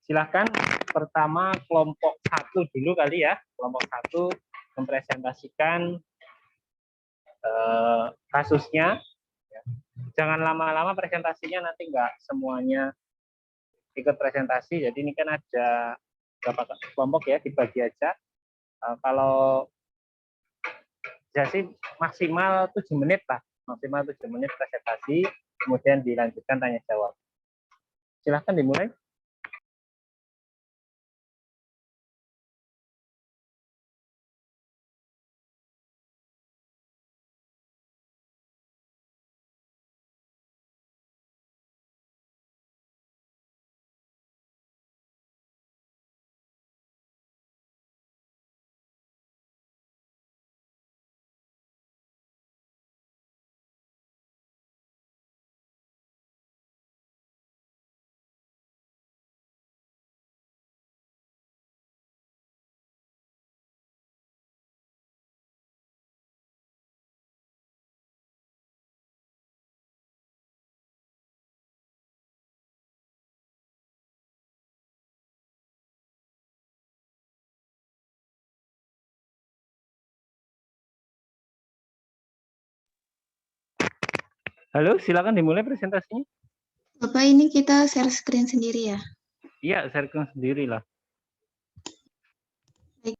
Silahkan pertama kelompok 1 dulu kali ya. Kelompok 1 mempresentasikan kasusnya. Jangan lama-lama presentasinya, nanti nggak semuanya ikut presentasi. Jadi ini kan ada berapa kelompok ya, dibagi aja. Kalau ya sih maksimal 7 menit lah. Maksimal 7 menit presentasi, kemudian dilanjutkan tanya jawab. Silahkan dimulai. Halo, silakan dimulai presentasinya. Bapak, ini kita share screen sendiri ya? Iya, share screen sendiri lah. Baik.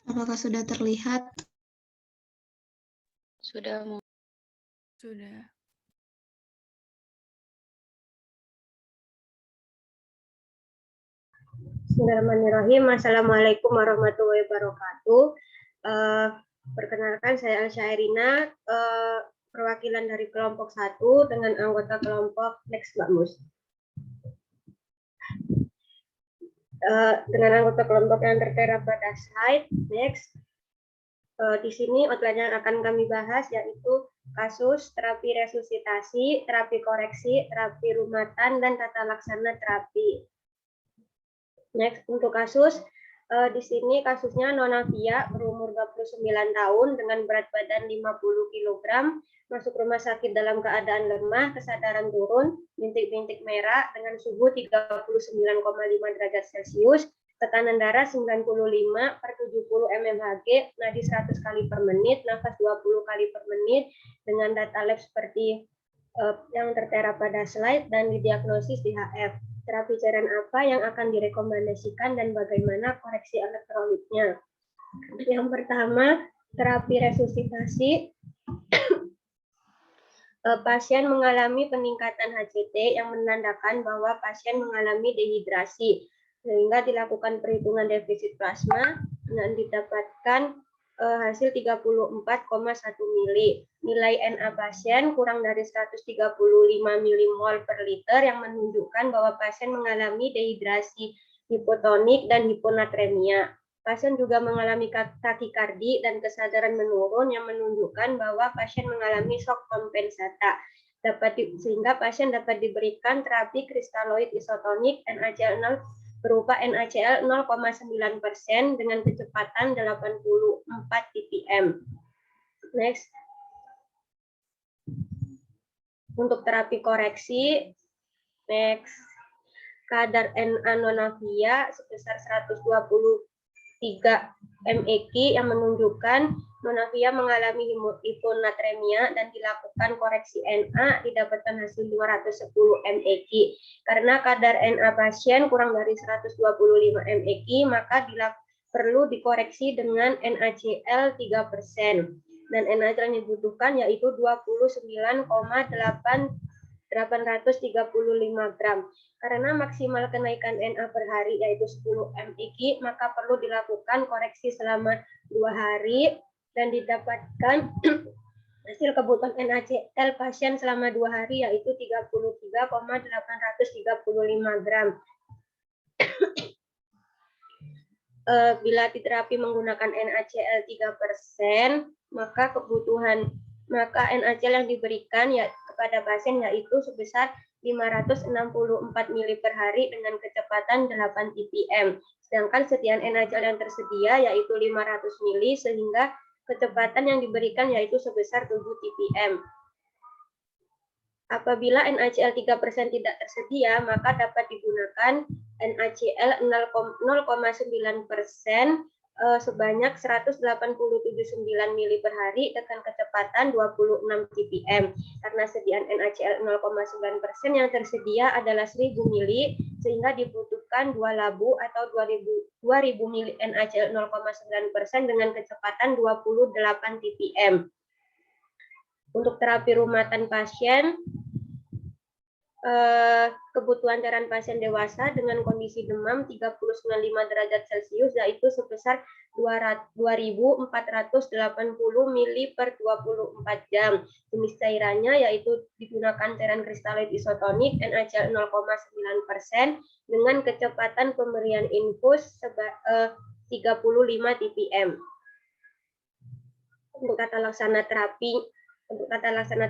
Apakah sudah terlihat? Sudah. Bismillahirrahmanirrahim. Assalamualaikum warahmatullahi wabarakatuh. Perkenalkan, saya Al-Syairina, perwakilan dari kelompok 1 dengan anggota kelompok Next Bamus. Dengan anggota kelompok yang tertera pada slide next. Di sini outline yang akan kami bahas yaitu kasus terapi resusitasi, terapi koreksi, terapi rumatan, dan tata laksana terapi. Next, untuk kasus, di sini kasusnya Nona Via berumur 29 tahun dengan berat badan 50 kg, masuk rumah sakit dalam keadaan lemah, kesadaran turun, bintik-bintik merah dengan suhu 39,5 derajat Celcius, tekanan darah 95/70 mmHg, nadi 100 kali per menit, nafas 20 kali per menit, dengan data lab seperti yang tertera pada slide, dan didiagnosis DHF. Terapi cairan apa yang akan direkomendasikan dan bagaimana koreksi elektrolitnya? Yang pertama, terapi resusitasi. Pasien mengalami peningkatan HCT yang menandakan bahwa pasien mengalami dehidrasi, sehingga dilakukan perhitungan defisit plasma dan didapatkan hasil 34,1 mili. Nilai NA pasien kurang dari 135 milimol per liter yang menunjukkan bahwa pasien mengalami dehidrasi, hipotonik, dan hiponatremia. Pasien juga mengalami takikardi dan kesadaran menurun yang menunjukkan bahwa pasien mengalami shock kompensata. Sehingga pasien dapat diberikan terapi kristaloid isotonik NaCl berupa NaCl 0,9% dengan kecepatan 84 ppm. Next. Untuk terapi koreksi, next, kadar Na Nona Via sebesar 123 mEq yang menunjukkan Nona Via mengalami hiponatremia dan dilakukan koreksi Na, didapatkan hasil 210 mEq. Karena kadar Na pasien kurang dari 125 mEq, maka perlu dikoreksi dengan NaCl 3%. Dan NaCl yang dibutuhkan yaitu 29,835 gram. Karena maksimal kenaikan Na per hari yaitu 10 mEq, maka perlu dilakukan koreksi selama 2 hari dan didapatkan hasil kebutuhan NaCl pasien selama 2 hari yaitu 33,835 gram. Bila diterapi menggunakan NaCl 3%, maka NaCl yang diberikan ya pada pasien yaitu sebesar 564 mili per hari dengan kecepatan 8 TPM. Sedangkan sediaan NaCl yang tersedia yaitu 500 mili sehingga kecepatan yang diberikan yaitu sebesar 7 TPM. Apabila NaCl 3% tidak tersedia, maka dapat digunakan NaCl 0,9% sebanyak 189 mili per hari dengan kecepatan 26 TPM. Karena sediaan NaCl 0,9% yang tersedia adalah 1000 mili, sehingga dibutuhkan 2 labu atau 2000 mili NaCl 0,9% dengan kecepatan 28 TPM. Untuk terapi rumatan pasien, kebutuhan cairan pasien dewasa dengan kondisi demam 39,5 derajat Celcius yaitu sebesar 2.480 mili per 24 jam. Jenis cairannya yaitu digunakan cairan kristaloid isotonik NaCl 0,9% dengan kecepatan pemberian infus 35 TPM. Untuk tata laksana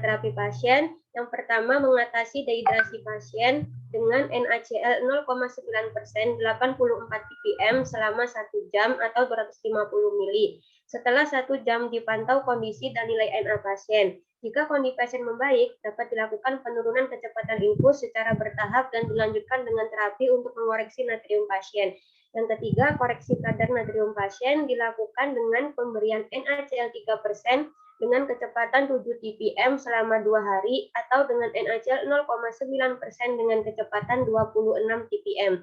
terapi pasien, yang pertama mengatasi dehidrasi pasien dengan NaCl 0,9% 84 ppm selama 1 jam atau 250 mili. Setelah 1 jam dipantau kondisi dan nilai Na pasien. Jika kondisi pasien membaik, dapat dilakukan penurunan kecepatan infus secara bertahap dan dilanjutkan dengan terapi untuk mengoreksi natrium pasien. Yang ketiga, koreksi kadar natrium pasien dilakukan dengan pemberian NaCl 3% dengan kecepatan 7 TPM selama 2 hari atau dengan NaCl 0,9% dengan kecepatan 26 TPM.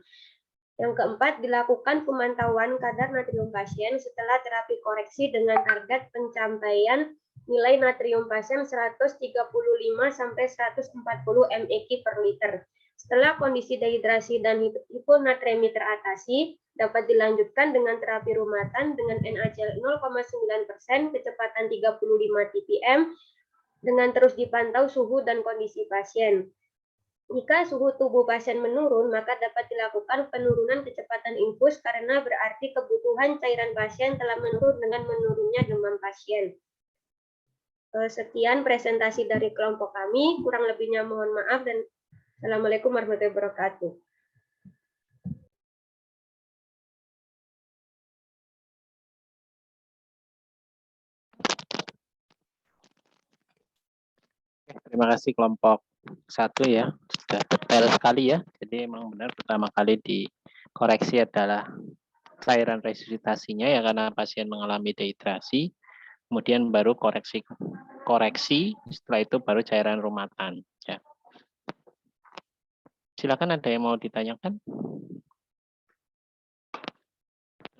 Yang keempat, dilakukan pemantauan kadar natrium pasien setelah terapi koreksi dengan target pencapaian nilai natrium pasien 135 sampai 140 mEq per liter. Setelah kondisi dehidrasi dan hiponatremi teratasi, dapat dilanjutkan dengan terapi rumatan dengan NaCl 0,9%, kecepatan 35 TPM, dengan terus dipantau suhu dan kondisi pasien. Jika suhu tubuh pasien menurun, maka dapat dilakukan penurunan kecepatan infus karena berarti kebutuhan cairan pasien telah menurun dengan menurunnya demam pasien. Sekian presentasi dari kelompok kami, kurang lebihnya mohon maaf dan Assalamualaikum warahmatullahi wabarakatuh. Terima kasih kelompok 1 ya, sudah detail sekali ya. Jadi memang benar pertama kali dikoreksi adalah cairan resusitasinya ya karena pasien mengalami dehidrasi, kemudian baru koreksi, setelah itu baru cairan rumatan. Ya. Silakan ada yang mau ditanyakan?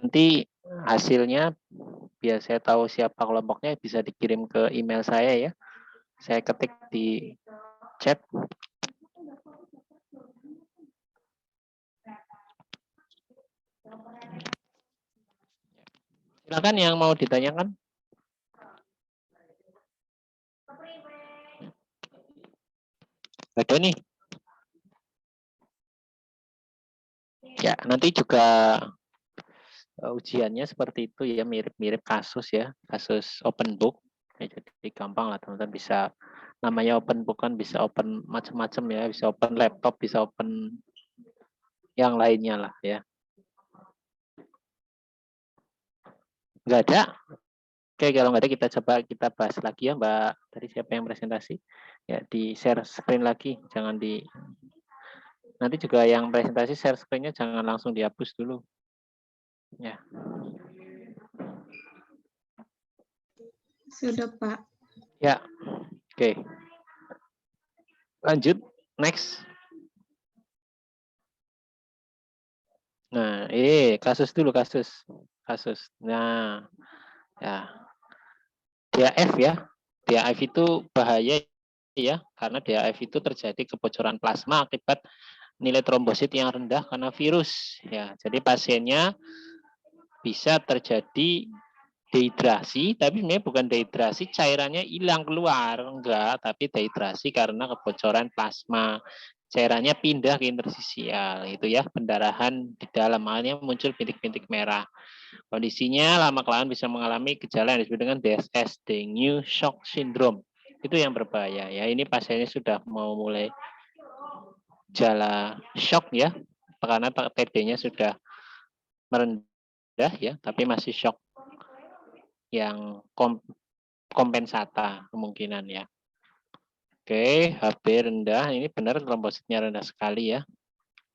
Nanti hasilnya biar saya tahu siapa kelompoknya bisa dikirim ke email saya ya. Saya ketik di chat. Silakan yang mau ditanyakan. Ada nih. Ya, nanti juga ujiannya seperti itu ya, mirip-mirip kasus ya, kasus open book. Ya, jadi gampang lah teman-teman, bisa namanya open book kan bisa open macam-macam ya, bisa open laptop, bisa open yang lainnya lah ya. Enggak ada? Oke, kalau nggak ada kita bahas lagi ya Mbak. Tadi siapa yang presentasi? Ya, di share screen lagi, jangan di. Nanti juga yang presentasi share screen-nya jangan langsung dihapus dulu. Ya. Sudah, Pak. Ya. Oke. Lanjut, next. Nah, kasus dulu, kasus. Nah, ya. DAF ya. DAF itu bahaya ya, karena DAF itu terjadi kebocoran plasma akibat nilai trombosit yang rendah karena virus ya. Jadi pasiennya bisa terjadi dehidrasi, tapi sebenarnya bukan dehidrasi, cairannya hilang keluar, enggak, tapi dehidrasi karena kebocoran plasma. Cairannya pindah ke interstisial, itu ya, pendarahan di dalam, makanya muncul bintik-bintik merah. Kondisinya lama-kelamaan bisa mengalami gejala yang disebut dengan DSS, Dengue Shock Syndrome. Itu yang berbahaya ya. Ini pasiennya sudah mau mulai gejala shock ya, karena TB-nya sudah merendah ya, tapi masih shock yang kompensata kemungkinan ya. Oke, HB rendah, ini benar trombositnya rendah sekali ya.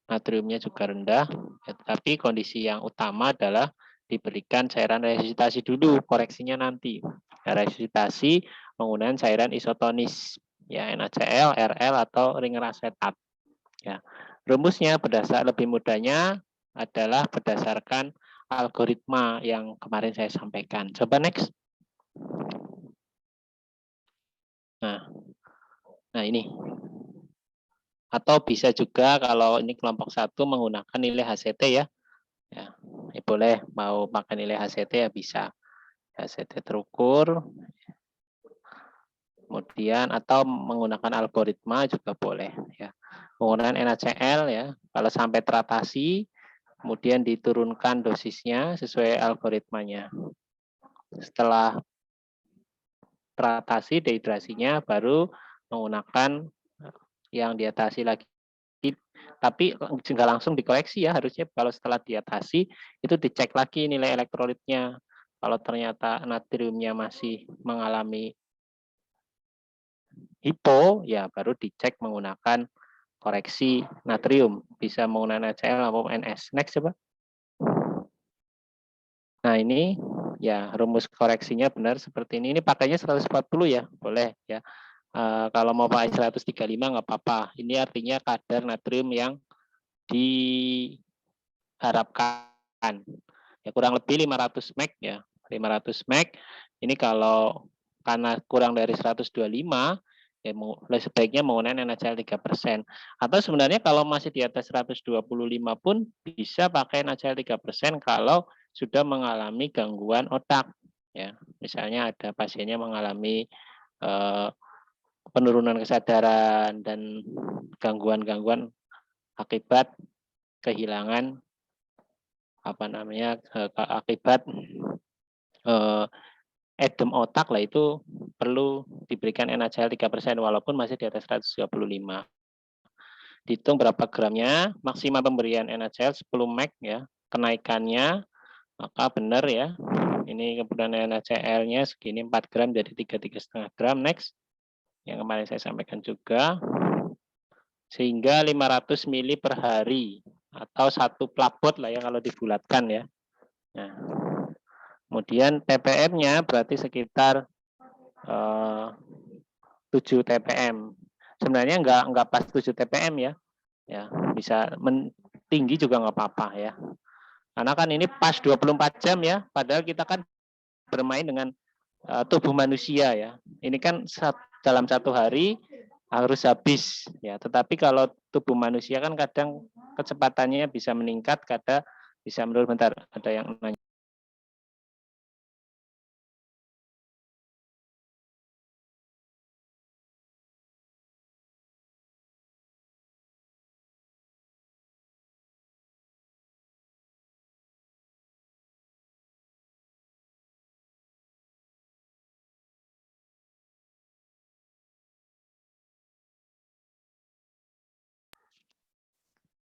Natriumnya juga rendah, ya, tapi kondisi yang utama adalah diberikan cairan resusitasi dulu, koreksinya nanti. Ya, resusitasi penggunaan cairan isotonis, ya NaCl, RL atau ringer asetat. Ya, rumusnya lebih mudahnya adalah berdasarkan algoritma yang kemarin saya sampaikan. Coba next. Nah ini. Atau bisa juga kalau ini kelompok 1 menggunakan nilai HCT ya. Ya, boleh mau pakai nilai HCT ya bisa. HCT terukur. Kemudian atau menggunakan algoritma juga boleh ya. Penggunaan NaCl ya, kalau sampai teratasi kemudian diturunkan dosisnya sesuai algoritmanya. Setelah teratasi dehidrasinya baru menggunakan yang diatasi lagi, tapi nggak langsung dikoreksi ya, harusnya kalau setelah diatasi itu dicek lagi nilai elektrolitnya. Kalau ternyata natriumnya masih mengalami hipo, ya baru dicek menggunakan koreksi natrium, bisa menggunakan NaCl maupun NS. Next coba. Nah ini ya rumus koreksinya benar seperti ini. Ini pakainya 140 ya, boleh ya. Kalau mau pakai 135 nggak apa-apa. Ini artinya kadar natrium yang diharapkan. Ya kurang lebih 500 mg ya. 500 mg. Ini kalau karena kurang dari 125 ya sebaiknya menggunakan NaCl 3%. Atau sebenarnya kalau masih di atas 125 pun bisa pakai NaCl 3% kalau sudah mengalami gangguan otak ya. Misalnya ada pasiennya mengalami penurunan kesadaran dan gangguan-gangguan akibat kehilangan akibat edem otak lah, itu perlu diberikan NaCl 3% walaupun masih di atas 125. Dihitung berapa gramnya, maksimal pemberian NaCl 10 mg ya, kenaikannya maka benar ya. Ini kemudian NaCl-nya segini 4 gram jadi 3,5 gram. Next. Yang kemarin saya sampaikan juga, sehingga 500 mili per hari atau 1 plabot lah ya kalau dibulatkan ya. Nah, kemudian TPM-nya berarti sekitar 7 TPM. Sebenarnya enggak pas 7 TPM ya. Ya, bisa tinggi juga nggak apa-apa ya. Karena kan ini pas 24 jam ya, padahal kita kan bermain dengan tubuh manusia ya. Ini kan dalam 1 hari harus habis ya. Tetapi kalau tubuh manusia kan kadang kecepatannya bisa meningkat, kadang bisa menurun. Bentar, ada yang nanya.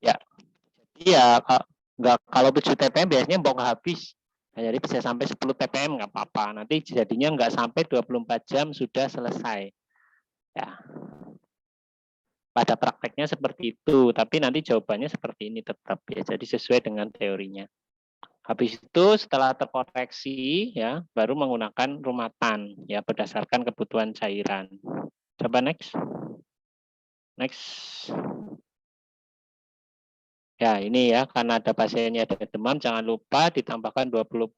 Ya, iya, kalau 7 TPM biasanya mau habis. Nah, jadi bisa sampai 10 TPM nggak apa-apa. Nanti jadinya nggak sampai 24 jam sudah selesai. Ya. Pada prakteknya seperti itu, tapi nanti jawabannya seperti ini tetap ya. Jadi sesuai dengan teorinya. Habis itu setelah terkoreksi ya, baru menggunakan rumatan ya berdasarkan kebutuhan cairan. Coba next. Next. Ya, ini ya, karena ada pasiennya ada demam, jangan lupa ditambahkan 12%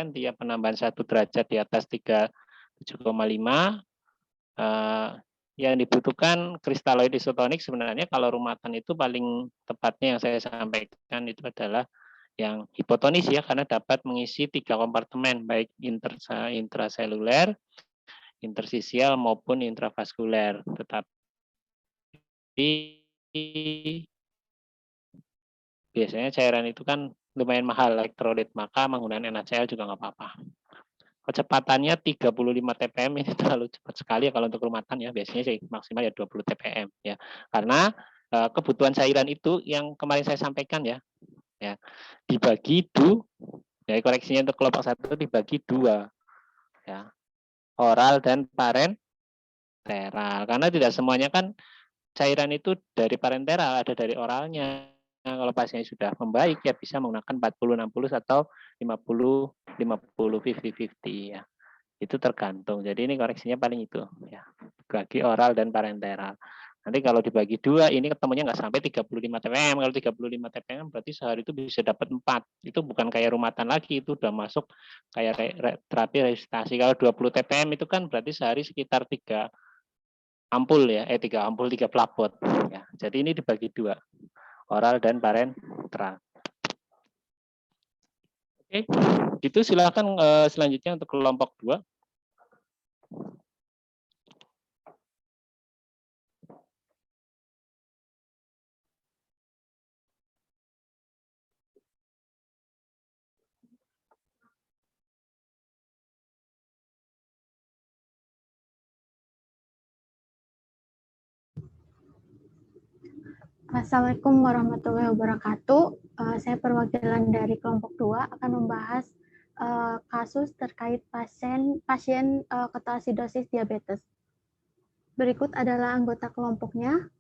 dia penambahan 1 derajat di atas 37,5. Yang dibutuhkan kristaloid isotonik sebenarnya kalau rumatan itu paling tepatnya yang saya sampaikan itu adalah yang hipotonis ya, karena dapat mengisi 3 kompartemen baik intraseluler, intersisial maupun intravaskuler. Tetapi biasanya cairan itu kan lumayan mahal elektrolit, maka menggunakan NaCl juga nggak apa-apa. Kecepatannya 35 TPM ini terlalu cepat sekali ya kalau untuk rumatan ya, biasanya sih maksimal ya 20 TPM ya. Karena kebutuhan cairan itu yang kemarin saya sampaikan ya dibagi ya koreksinya untuk kelompok 1 dibagi 2 ya, oral dan parenteral. Karena tidak semuanya kan cairan itu dari parenteral, ada dari oralnya. Nah, kalau pasiennya sudah membaik ya bisa menggunakan 40-60 atau 50-50 50-50 ya. Itu tergantung. Jadi ini koreksinya paling itu ya. Bagi oral dan parenteral. Nanti kalau dibagi 2 ini ketemunya nggak sampai 35 TPM. Kalau 35 TPM berarti sehari itu bisa dapat 4. Itu bukan kayak rumatan lagi, itu udah masuk kayak terapi resusitasi. Kalau 20 TPM itu kan berarti sehari sekitar 3 ampul ya, 3 ampul 3 plapot ya. Jadi ini dibagi 2, oral dan parenteral. Oke, itu silakan selanjutnya untuk kelompok 2. Assalamualaikum warahmatullahi wabarakatuh. Saya perwakilan dari kelompok 2 akan membahas kasus terkait pasien ketoasidosis diabetes. Berikut adalah anggota kelompoknya.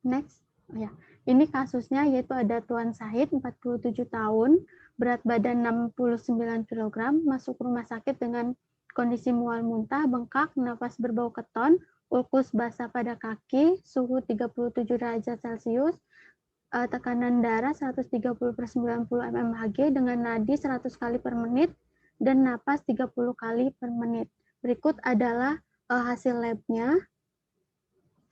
Next. Ya. Ini kasusnya yaitu ada Tuan Sahid, 47 tahun, berat badan 69 kg, masuk rumah sakit dengan kondisi mual muntah, bengkak, nafas berbau keton, ulkus basah pada kaki, suhu 37 derajat Celcius, tekanan darah 130/90 mmHg dengan nadi 100 kali per menit, dan napas 30 kali per menit. Berikut adalah hasil labnya.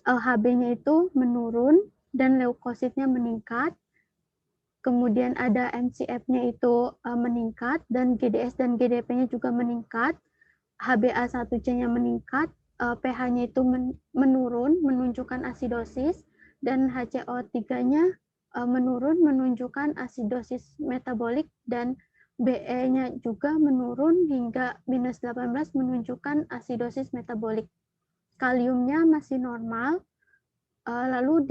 LHB-nya itu menurun dan leukositnya meningkat. Kemudian ada MCF-nya itu meningkat dan GDS dan GDP-nya juga meningkat. HbA1c-nya meningkat, pH-nya itu menurun menunjukkan asidosis, dan HCO3-nya menurun menunjukkan asidosis metabolik, dan BE-nya juga menurun hingga -18 menunjukkan asidosis metabolik. Kaliumnya masih normal. Lalu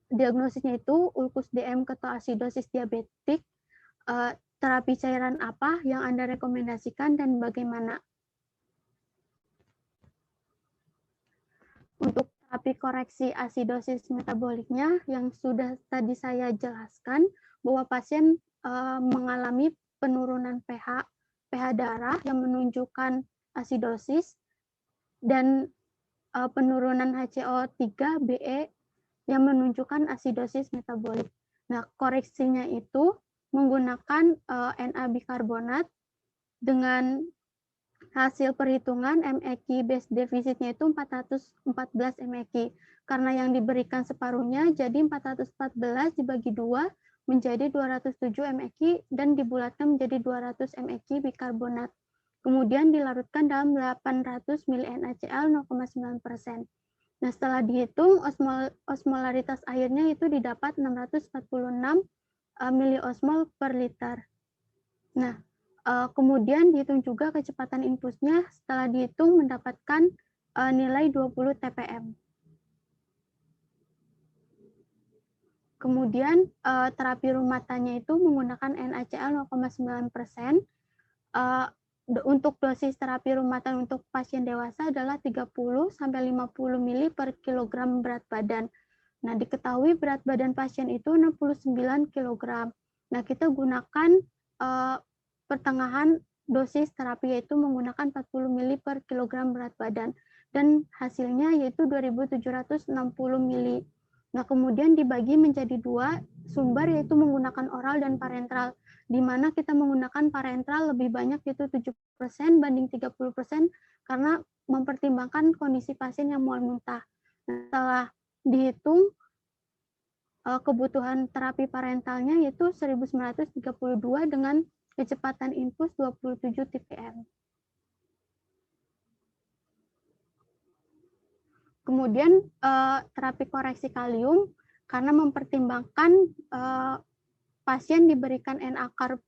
diagnosisnya itu ulkus DM ketoasidosis diabetik. Terapi cairan apa yang Anda rekomendasikan dan bagaimana? Untuk terapi koreksi asidosis metaboliknya yang sudah tadi saya jelaskan bahwa pasien mengalami penurunan pH darah yang menunjukkan asidosis dan penurunan HCO3 BE yang menunjukkan asidosis metabolik. Nah, koreksinya itu menggunakan Na bikarbonat dengan hasil perhitungan MEQ base defisitnya itu 414 MEQ. Karena yang diberikan separuhnya, jadi 414 dibagi 2 menjadi 207 MEQ dan dibulatkan menjadi 200 MEQ bikarbonat. Kemudian dilarutkan dalam 800 ml NaCl 0,9%. Nah, setelah dihitung osmolaritas airnya itu didapat 646 miliosmol per liter. Nah, kemudian dihitung juga kecepatan infusnya, setelah dihitung mendapatkan nilai 20 TPM. Kemudian terapi rumatanya itu menggunakan NaCl 0,9%. Untuk dosis terapi rumatan untuk pasien dewasa adalah 30-50 ml per kilogram berat badan. Nah, diketahui berat badan pasien itu 69 kg. Nah, kita gunakan pertengahan dosis terapi yaitu menggunakan 40 ml per kilogram berat badan. Dan hasilnya yaitu 2.760 ml. Nah, kemudian dibagi menjadi 2 sumber yaitu menggunakan oral dan parenteral, di mana kita menggunakan parenteral lebih banyak yaitu 7% banding 30% karena mempertimbangkan kondisi pasien yang mual muntah. Setelah dihitung kebutuhan terapi parentalnya yaitu 1932 dengan kecepatan infus 27 TPM. Kemudian terapi koreksi kalium karena mempertimbangkan pasien diberikan NA-carb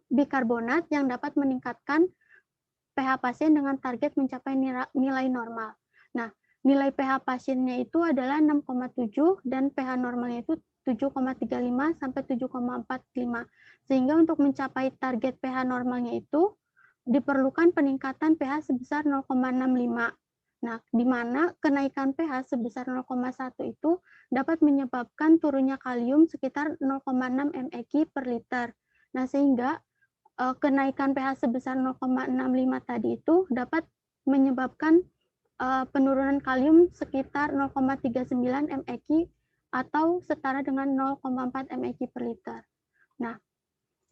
bikarbonat yang dapat meningkatkan pH pasien dengan target mencapai nilai normal. Nah, nilai pH pasiennya itu adalah 6,7 dan pH normalnya itu 7,35 sampai 7,45. Sehingga untuk mencapai target pH normalnya itu diperlukan peningkatan pH sebesar 0,65. Nah, di mana kenaikan pH sebesar 0,1 itu dapat menyebabkan turunnya kalium sekitar 0,6 meg per liter. Nah, sehingga kenaikan pH sebesar 0,65 tadi itu dapat menyebabkan penurunan kalium sekitar 0,39 meg atau setara dengan 0,4 meg per liter. Nah,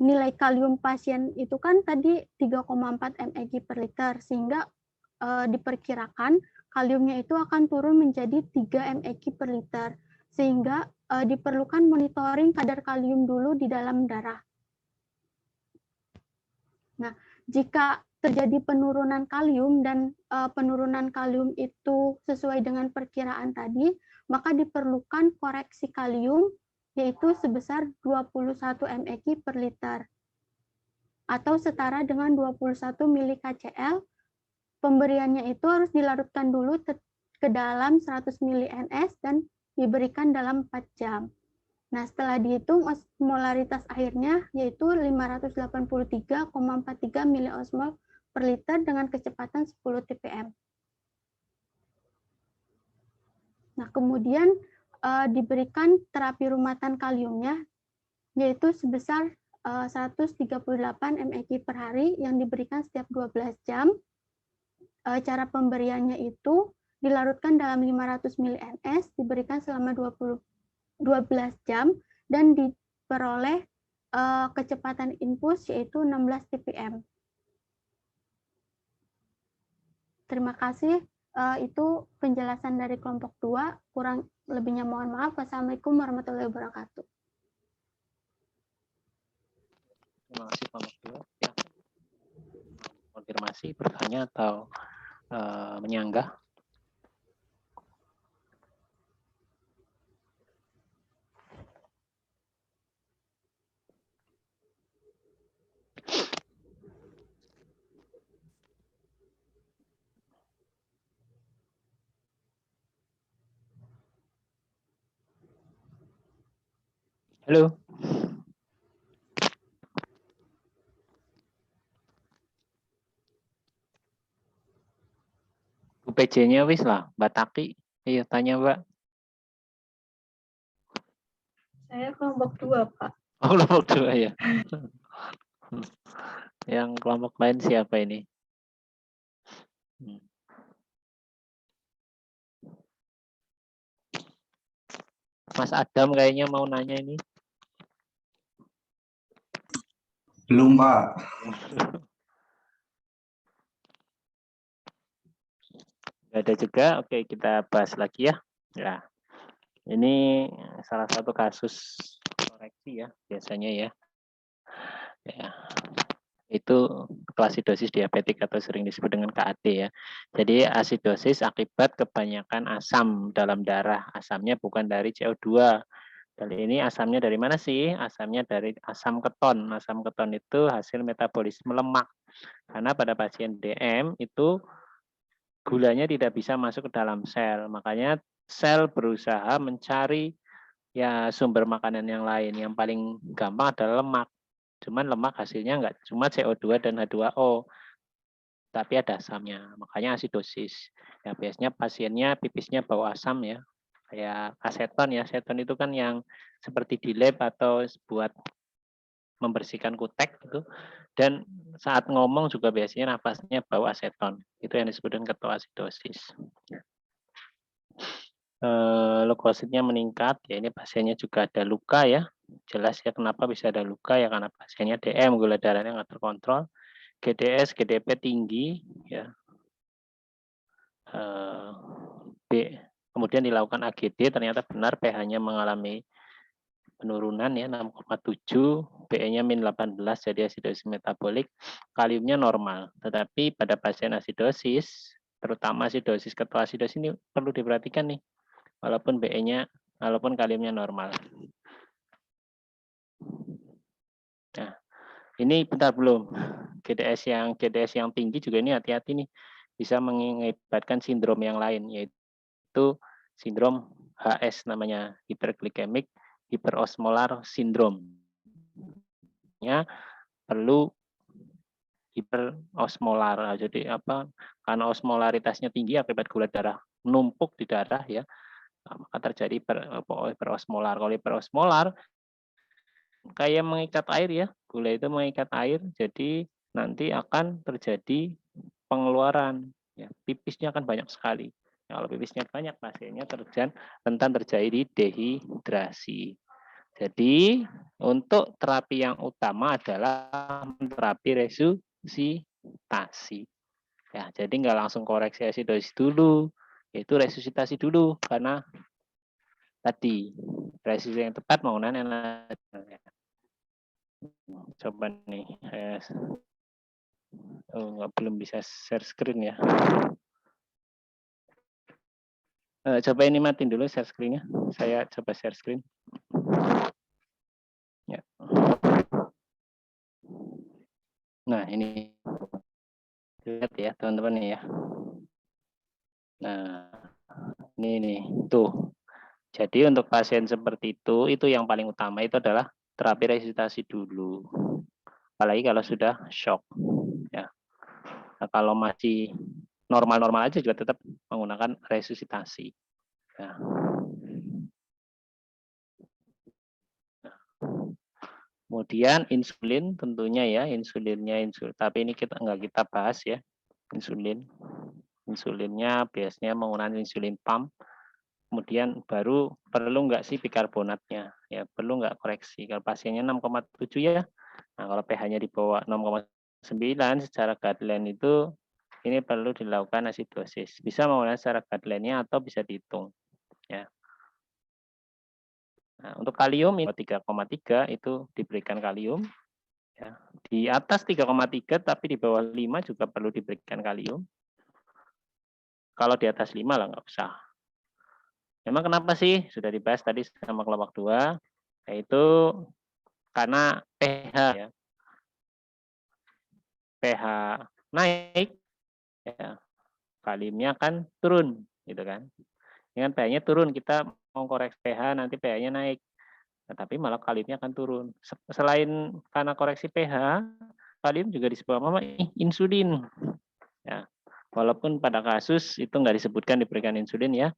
nilai kalium pasien itu kan tadi 3,4 meg per liter, sehingga diperkirakan kaliumnya itu akan turun menjadi 3 meg per liter, sehingga diperlukan monitoring kadar kalium dulu di dalam darah. Nah, jika terjadi penurunan kalium dan penurunan kalium itu sesuai dengan perkiraan tadi, maka diperlukan koreksi kalium yaitu sebesar 21 meg per liter atau setara dengan 21 mili/kcl. Pemberiannya itu harus dilarutkan dulu ke dalam 100 mili NS dan diberikan dalam 4 jam. Nah, setelah dihitung osmolaritas akhirnya yaitu 583,43 miliosmol per liter dengan kecepatan 10 TPM. Nah, kemudian diberikan terapi rumatan kaliumnya yaitu sebesar 138 meg per hari yang diberikan setiap 12 jam. Cara pemberiannya itu dilarutkan dalam 500 mili NS, diberikan selama 12 jam dan diperoleh kecepatan infus yaitu 16 TPM. Terima kasih. Itu penjelasan dari kelompok 2. Kurang lebihnya mohon maaf. Wassalamualaikum warahmatullahi wabarakatuh. Terima kasih kelompok 2. Ya. Konfirmasi, bertanya atau menyanggah? Halo. UPJ-nya wis lah, Mbak Taki. Iya, tanya Mbak. Saya kelompok 2, Pak. Oh, kelompok 2 ya. Yang kelompok lain siapa ini? Mas Adam kayaknya mau nanya ini. Belum, Pak. Nggak ada juga. Oke, kita bahas lagi ya. Ya, ini salah satu kasus koreksi ya, biasanya ya. Ya, itu asidosis diabetik atau sering disebut dengan KAD ya. Jadi asidosis akibat kebanyakan asam dalam darah. Asamnya bukan dari CO2. Kali ini asamnya dari mana sih? Asamnya dari asam keton. Asam keton itu hasil metabolisme lemak. Karena pada pasien DM itu gulanya tidak bisa masuk ke dalam sel. Makanya sel berusaha mencari ya sumber makanan yang lain. Yang paling gampang adalah lemak. Cuman lemak hasilnya enggak cuma CO2 dan H2O. Tapi ada asamnya. Makanya asidosis. Ya biasanya pasiennya pipisnya bau asam ya. Kayak aseton ya. Aseton itu kan yang seperti di lab atau buat membersihkan kutek gitu. Dan saat ngomong juga biasanya nafasnya bau aseton. Itu yang disebut dengan ketoasidosis. Leukositnya meningkat, ya ini pasiennya juga ada luka ya. Jelas ya kenapa bisa ada luka ya karena pasiennya DM, gula darahnya nggak terkontrol. GDS, GDP tinggi ya. Kemudian dilakukan AGD, ternyata benar pH-nya mengalami penurunan ya 6,7, PE-nya min 18 jadi asidosis metabolik, kaliumnya normal. Tetapi pada pasien asidosis, terutama asidosis ketoasidosis ini perlu diperhatikan nih. Walaupun PE-nya, walaupun kaliumnya normal. Nah, Ini bentar belum. GDS yang tinggi juga ini hati-hati nih, bisa mengakibatkan sindrom yang lain, yaitu sindrom HS namanya, hyperglycemic hyperosmolar syndrome. Ya, perlu hiperosmolar. Jadi apa? Karena osmolaritasnya tinggi akibat gula darah numpuk di darah ya, maka terjadi hiperosmolar. Kalau hiperosmolar kayak mengikat air ya, gula itu mengikat air, jadi nanti akan terjadi pengeluaran. Ya, pipisnya akan banyak sekali. Kalau pipisnya banyak, pasiennya rentan terjadi dehidrasi. Jadi untuk terapi yang utama adalah terapi resusitasi. Ya, jadi nggak langsung koreksi asidosis dulu, yaitu resusitasi dulu karena tadi resusitasi yang tepat menggunakan coba nih, belum bisa share screen ya. Coba ini matiin dulu share screen-nya. Saya coba share screen. Ya. Nah, ini lihat ya teman-teman nih ya. Nah, ini nih tuh. Jadi untuk pasien seperti itu yang paling utama itu adalah terapi resusitasi dulu. Apalagi kalau sudah shock. Ya. Nah, kalau masih normal-normal aja juga tetap menggunakan resusitasi. Ya. Kemudian insulin tentunya ya, insulinnya. Tapi ini nggak kita bahas ya, insulin. Insulinnya biasanya menggunakan insulin pump. Kemudian baru perlu nggak sih bikarbonatnya? Ya perlu nggak koreksi? Kalau pasiennya 6,7 ya, nah kalau pH-nya di bawah 6,9 secara guideline itu ini perlu dilakukan asidosis. Bisa menggunakan secara guideline-nya atau bisa dihitung. Ya. Nah, untuk kalium 3,3 itu diberikan kalium. Ya. Di atas 3,3 tapi di bawah 5 juga perlu diberikan kalium. Kalau di atas 5 lah nggak usah. Memang kenapa sih? Sudah dibahas tadi sama kelompok 2, yaitu karena pH ya. pH naik, ya, kaliumnya akan turun, gitu kan. Dengan pH-nya turun, kita mau koreksi pH, nanti pH-nya naik. Nah, tapi malah kaliumnya akan turun. Selain karena koreksi pH, kalium juga disebut apa? Insulin. Ya, walaupun pada kasus itu nggak disebutkan diberikan insulin ya.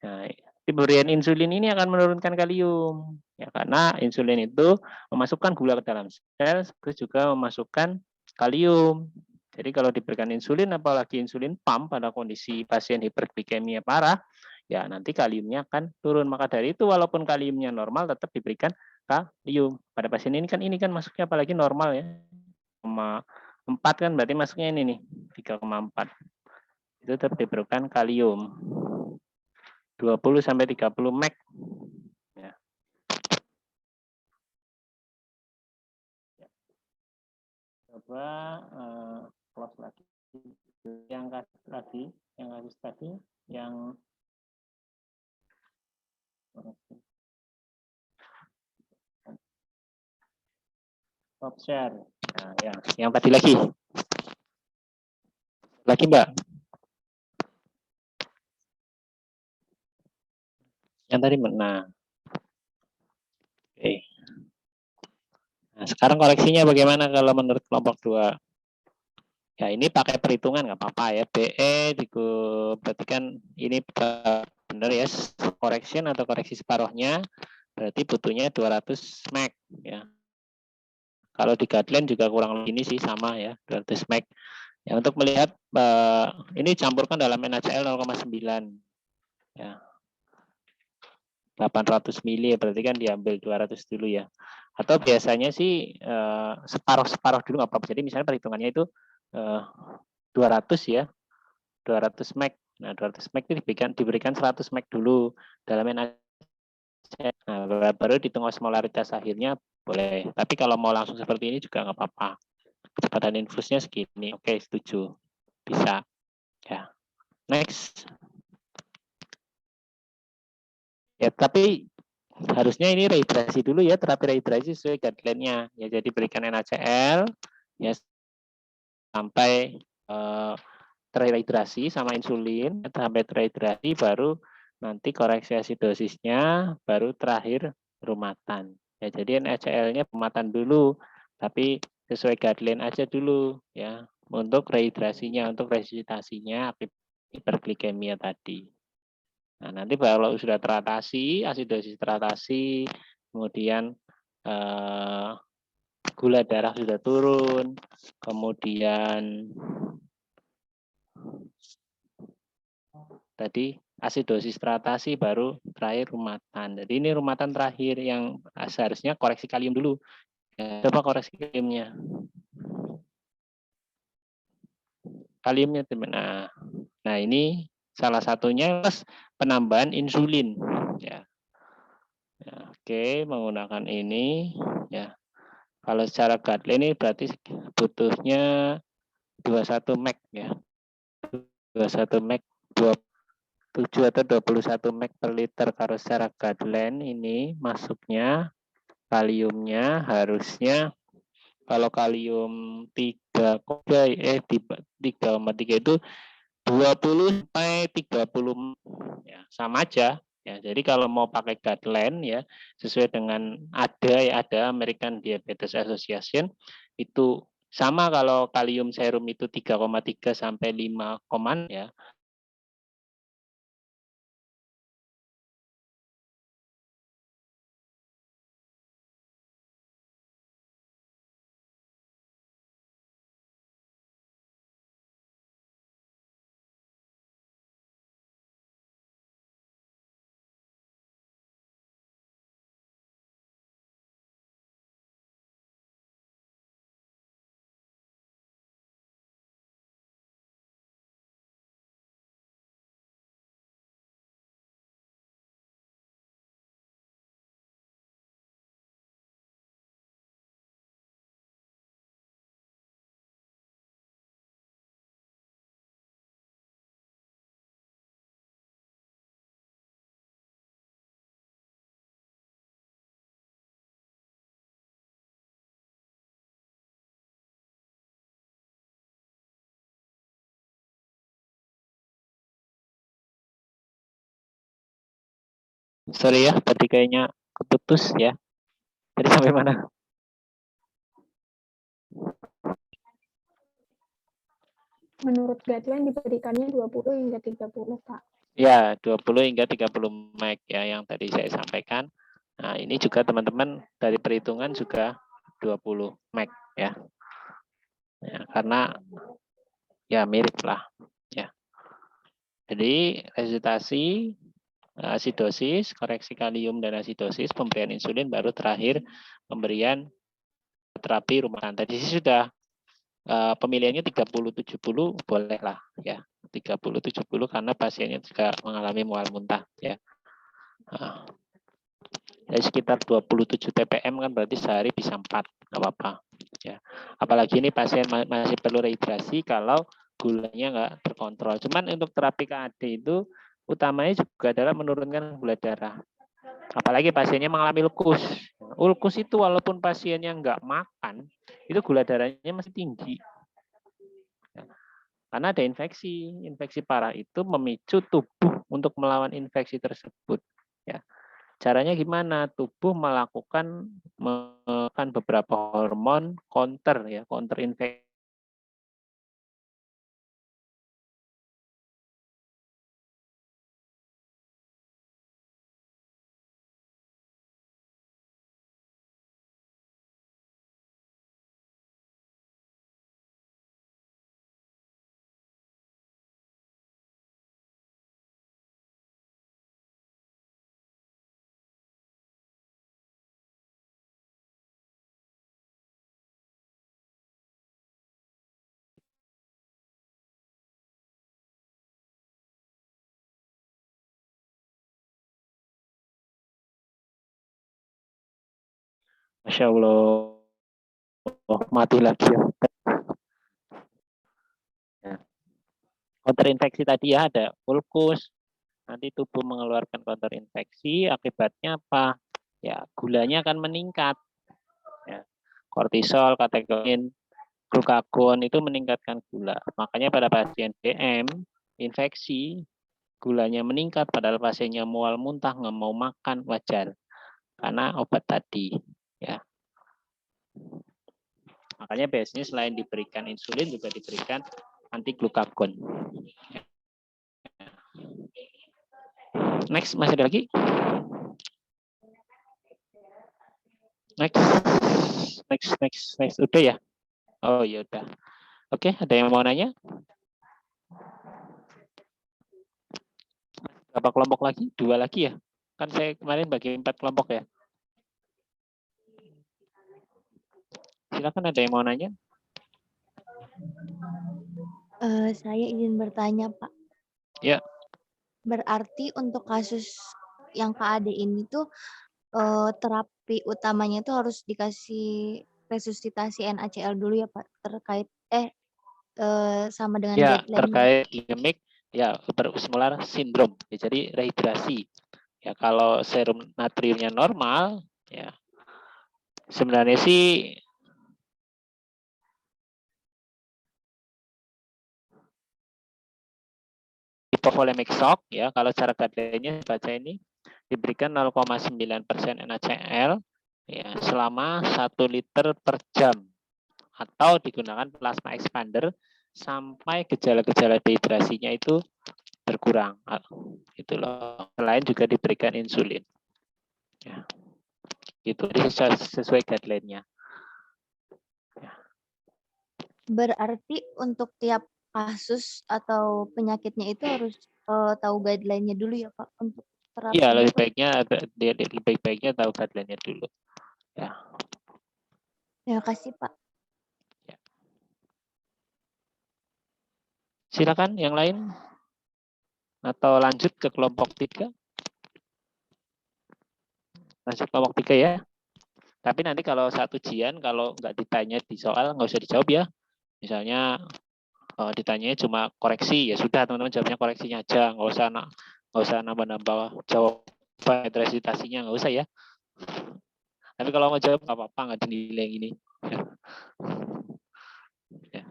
Nah, pemberian insulin ini akan menurunkan kalium. Ya, karena insulin itu memasukkan gula ke dalam sel, terus juga memasukkan kalium. Jadi kalau diberikan insulin, apalagi insulin pump pada kondisi pasien hiperglikemia parah, ya nanti kaliumnya akan turun. Maka dari itu walaupun kaliumnya normal tetap diberikan kalium. Pada pasien ini kan masuknya apalagi normal ya. 4 kan berarti masuknya ini nih, 3,4. Itu tetap diberikan kalium. 20 sampai 30 mg. Ya. Coba close lagi. Yang kasus tadi yang stop share. Nah, yang tadi lagi. Lagi, Mbak. Yang tadi nah. Oke. Nah, sekarang koreksinya bagaimana kalau menurut kelompok 2? Ya, ini pakai perhitungan nggak apa-apa ya. BE berarti kan ini benar ya, correction atau koreksi separuhnya, berarti butuhnya 200 mg ya. Kalau di guideline juga kurang lebih ini sih sama ya, 200 mg. Ya, untuk melihat ini campurkan dalam NaCl 0,9 ya. 800 mili berarti kan diambil 200 dulu ya. Atau biasanya sih separuh-separuh dulu nggak apa-apa. Jadi misalnya perhitungannya itu 200 ya. 200 mg. Nah, 200 mg itu diberikan 100 mg dulu dalam NaCl. Nah, baru dihitung osmolaritas akhirnya boleh. Tapi kalau mau langsung seperti ini juga nggak apa-apa. Kecepatan infusnya segini. Oke, setuju. Bisa. Ya. Next. Ya, tapi harusnya ini rehidrasi dulu ya, terapi rehidrasi sesuai guideline-nya. Ya, jadi berikan NaCl ya sampai terhidrasi sama insulin, sampai terhidrasi baru nanti koreksi asidosisnya, baru terakhir rumatan. Ya, jadi NaCl-nya rumatan dulu, tapi sesuai guideline aja dulu ya untuk rehidrasinya, untuk resusitasinya akibat hiperglikemia tadi. Nah, nanti kalau sudah teratasi, asidosis teratasi, kemudian gula darah sudah turun, kemudian tadi asidosis teratasi, baru terakhir rumatan. Jadi ini rumatan terakhir yang seharusnya koreksi kalium dulu. Ya, coba koreksi kaliumnya. Kaliumnya nah, nah ini salah satunya plus penambahan insulin. Ya. Ya, oke, menggunakan ini. Ya, kalau secara guideline ini berarti butuhnya 21 mg ya. 21 mg 27 atau 21 mg per liter. Kalau secara guideline ini masuknya kaliumnya harusnya kalau kalium 3,3 itu 20 sampai 30 ya, sama aja ya. Jadi kalau mau pakai guideline ya sesuai dengan ada American Diabetes Association itu sama, kalau kalium serum itu 3,3 sampai 5, ya. Sorry ya, tadi kayaknya keputus ya. Tadi sampai mana? Menurut guideline diberikannya 20 hingga 30, Pak. Ya, 20 hingga 30 mg ya yang tadi saya sampaikan. Nah, ini juga teman-teman dari perhitungan juga 20 mg ya. Ya, karena ya mirip lah ya. Jadi resusitasi, asidosis, koreksi kalium dan asidosis, pemberian insulin, baru terakhir pemberian terapi rumahan. Tadi sudah pemilihannya 30-70 boleh lah ya. 30-70 karena pasiennya juga mengalami mual muntah ya. Jadi sekitar 27 ppm kan berarti sehari bisa 4, nggak apa-apa ya. Apalagi ini pasien masih perlu rehidrasi kalau gulanya nggak terkontrol. Cuman untuk terapi KAD itu utamanya juga adalah menurunkan gula darah. Apalagi pasiennya mengalami ulkus. Ulkus itu walaupun pasiennya nggak makan, itu gula darahnya masih tinggi. Karena ada infeksi. Infeksi parah itu memicu tubuh untuk melawan infeksi tersebut. Ya. Caranya gimana? Tubuh melakukan beberapa hormon counter ya, counter infeksi. Masya Allah, mati lagi ya. Counter infeksi tadi ya, ada ulkus, nanti tubuh mengeluarkan counter infeksi, akibatnya apa? ya gulanya akan meningkat. Ya. Kortisol, katekoin, glukagon itu meningkatkan gula. Makanya pada pasien DM, infeksi, gulanya meningkat, padahal pasiennya mual muntah, nggak mau makan, wajar. Karena obat tadi. Ya. Makanya biasanya selain diberikan insulin, juga diberikan anti-glukagon. Next, masih ada lagi? Next. Udah ya? Oh ya udah. Oke, ada yang mau nanya? Berapa kelompok lagi? 2 lagi ya? Kan saya kemarin bagi 4 kelompok ya. Silakan, ada yang mau nanya? Saya izin bertanya, Pak. Ya. Berarti untuk kasus yang KAD ini tuh terapi utamanya itu harus dikasih resusitasi NaCl dulu ya, Pak, terkait sama dengan Ya, guideline. terkait glikemik, ya berosmolar sindrom. Ya, jadi rehidrasi. Ya, kalau serum natriumnya normal, ya sebenarnya sih hypovolemic shock, ya kalau cara guideline-nya baca ini diberikan 0,9% NaCl ya selama 1 liter per jam, atau digunakan plasma expander sampai gejala-gejala dehidrasinya itu berkurang. Itu loh. Selain juga diberikan insulin. Ya. Itu sesuai guideline-nya. Ya. Berarti untuk tiap kasus atau penyakitnya itu harus tahu guideline-nya dulu ya, Pak, untuk terapi. Iya, lebih baiknya tahu guideline-nya dulu. Ya. Terima kasih, Pak. Ya. Silakan yang lain. Atau lanjut ke kelompok 3. Lanjut kelompok 3 ya. Tapi nanti kalau saat ujian, kalau nggak ditanya di soal, nggak usah dijawab ya. Misalnya ditanyanya cuma koreksi, ya sudah teman-teman jawabnya koreksinya aja, nggak usah nambah-nambah jawaban resitasinya, nggak usah ya. Tapi kalau mau jawab nggak apa-apa, nggak dinilai gini. Ya.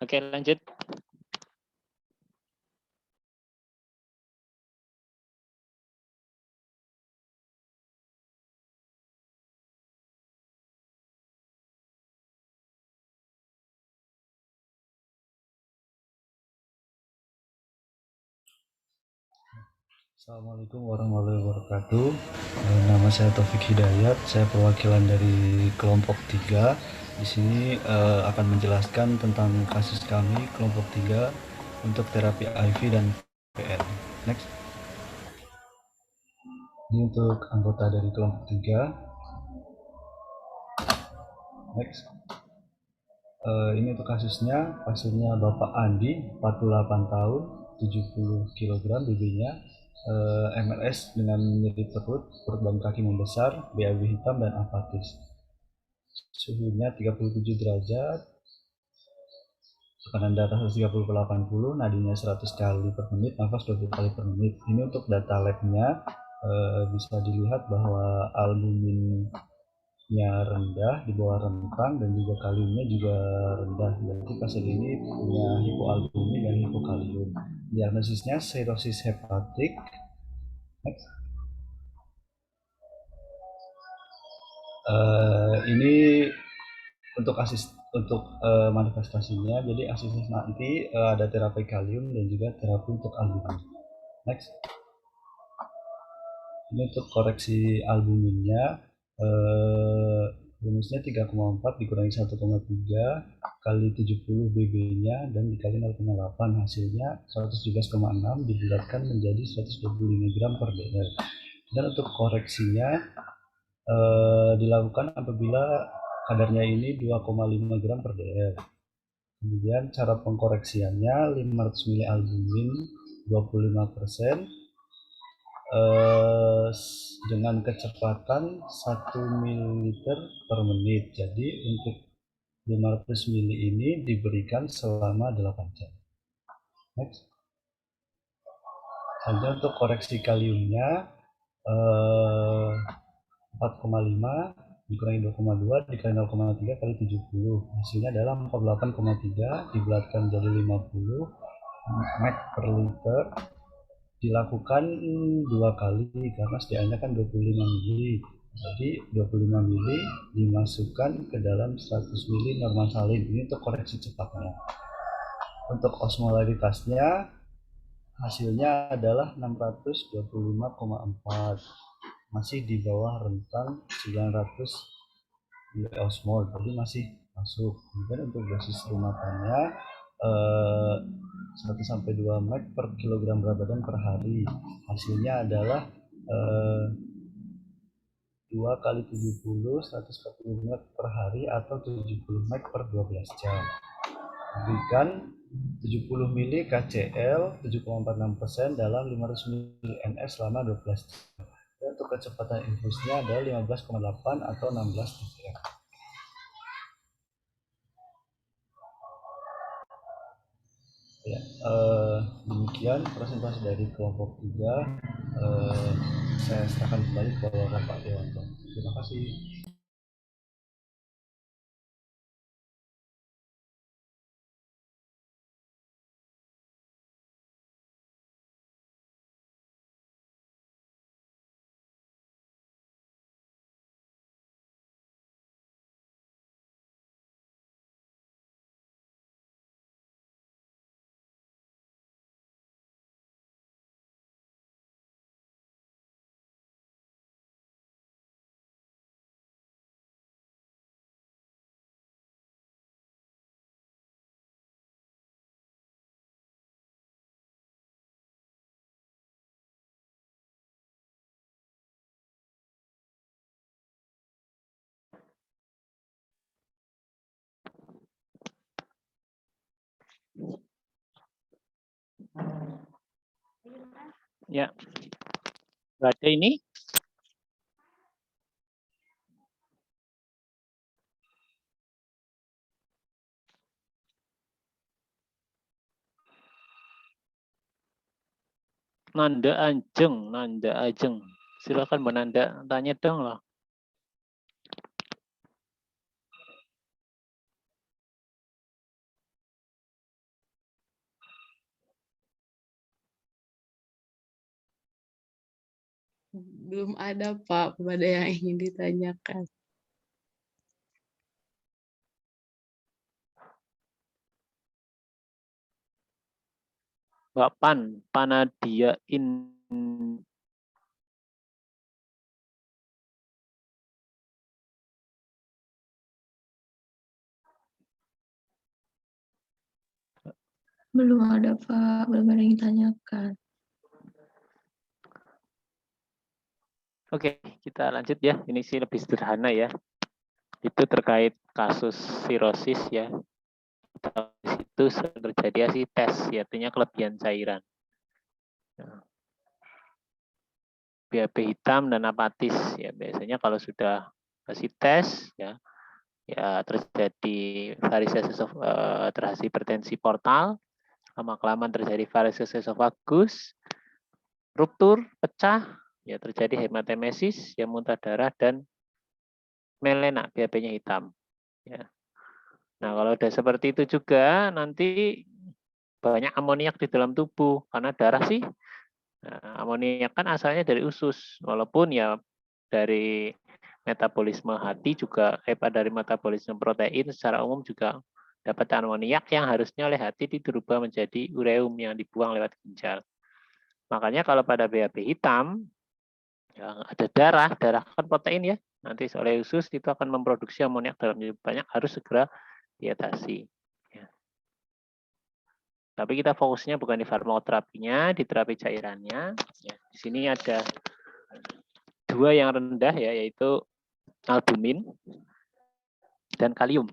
Oke, lanjut. Assalamualaikum warahmatullahi wabarakatuh. Nama saya Taufik Hidayat, saya perwakilan dari kelompok 3. Di sini akan menjelaskan tentang kasus kami kelompok 3 untuk terapi IV dan PN. Next. Ini untuk anggota dari kelompok 3. Next. Ini untuk kasusnya, pasiennya Bapak Andi, 48 tahun, 70 kg BB-nya, MRS dengan nyeri perut dan kaki membesar, BAB hitam dan apatis. Suhunya 37 derajat, tekanan darah 130 per 80, nadinya 100 kali per menit, nafas 20 kali per menit. Ini untuk data labnya bisa dilihat bahwa albuminnya rendah, di bawah rentang, dan juga kaliumnya juga rendah. Berarti pasien ini punya hipoalbumin dan hipokalium. Diagnosisnya sirosis hepatik. Next. Ini untuk manifestasinya, jadi asisnya nanti ada terapi kalium dan juga terapi untuk albumin. Next. Ini untuk koreksi albuminnya, rumusnya 3,4 dikurangi 1,3 kali 70 BB-nya dan dikali 0,8, hasilnya 117,6 dibulatkan menjadi 125 gram per dl. Dan untuk koreksinya dilakukan apabila kadarnya ini 2,5 gram per dl. Kemudian cara pengkoreksiannya 500 ml albumin 25% dengan kecepatan 1 ml per menit. Jadi untuk 500 ml ini diberikan selama 8 jam. Next. Selanjutnya untuk koreksi kaliumnya 4,5 dikurangi 2,2 dikali 0,3 kali 70. Hasilnya adalah 48,3 dibulatkan jadi 50 meg per liter. Dilakukan 2 kali karena sediaannya kan 25 mili. Jadi 25 mili dimasukkan ke dalam 100 mili normal salin. Ini untuk koreksi cepatnya. Untuk osmolaritasnya hasilnya adalah 625,4. Masih di bawah rentang 900 miliosmol, jadi masih masuk. Kemudian untuk dosis rumatannya 1-2 mg per kilogram berat badan per hari. Hasilnya adalah 2 kali 70 140 mg per hari atau 70 mg per 12 jam. Berikan 70 mili KCl 7,46% dalam 500 mili NS selama 12 jam. Dan untuk kecepatan infusnya adalah 15,8 atau 16 detik. Ya, demikian presentasi dari kelompok 3. Saya serahkan kembali kepada Pak Dewanto. Terima kasih. Ya, nggak ada ini. Nanda Ajeng. Silakan Mbak Nanda, tanya dong lah. Belum ada Pak pada yang ingin ditanyakan. Mbak Panadia Belum ada Pak, belum ada yang ditanyakan. Oke, kita lanjut ya. Ini sih lebih sederhana ya. Itu terkait kasus sirosis ya. Itu sering terjadi asites, ya, artinya kelebihan cairan. BAB hitam dan apatis ya, biasanya kalau sudah asites ya terjadi varises terjadi hipertensi portal, lama-kelamaan terjadi varises esofagus, ruptur, pecah, ya terjadi hematemesis, ya muntah darah dan melena, BAB-nya hitam. Ya. Nah kalau udah seperti itu juga nanti banyak amoniak di dalam tubuh karena darah sih. Nah, amoniak kan asalnya dari usus, walaupun ya dari metabolisme hati juga dari metabolisme protein secara umum juga dapat amoniak yang harusnya oleh hati dirubah menjadi ureum yang dibuang lewat ginjal. Makanya kalau pada BAB hitam ya ada darah kan protein ya, nanti oleh usus itu akan memproduksi amoniak dalam jumlah banyak, harus segera diatasi. Ya. Tapi kita fokusnya bukan di farmakoterapinya, di terapi cairannya. Ya, di sini ada 2 yang rendah ya, yaitu albumin dan kalium.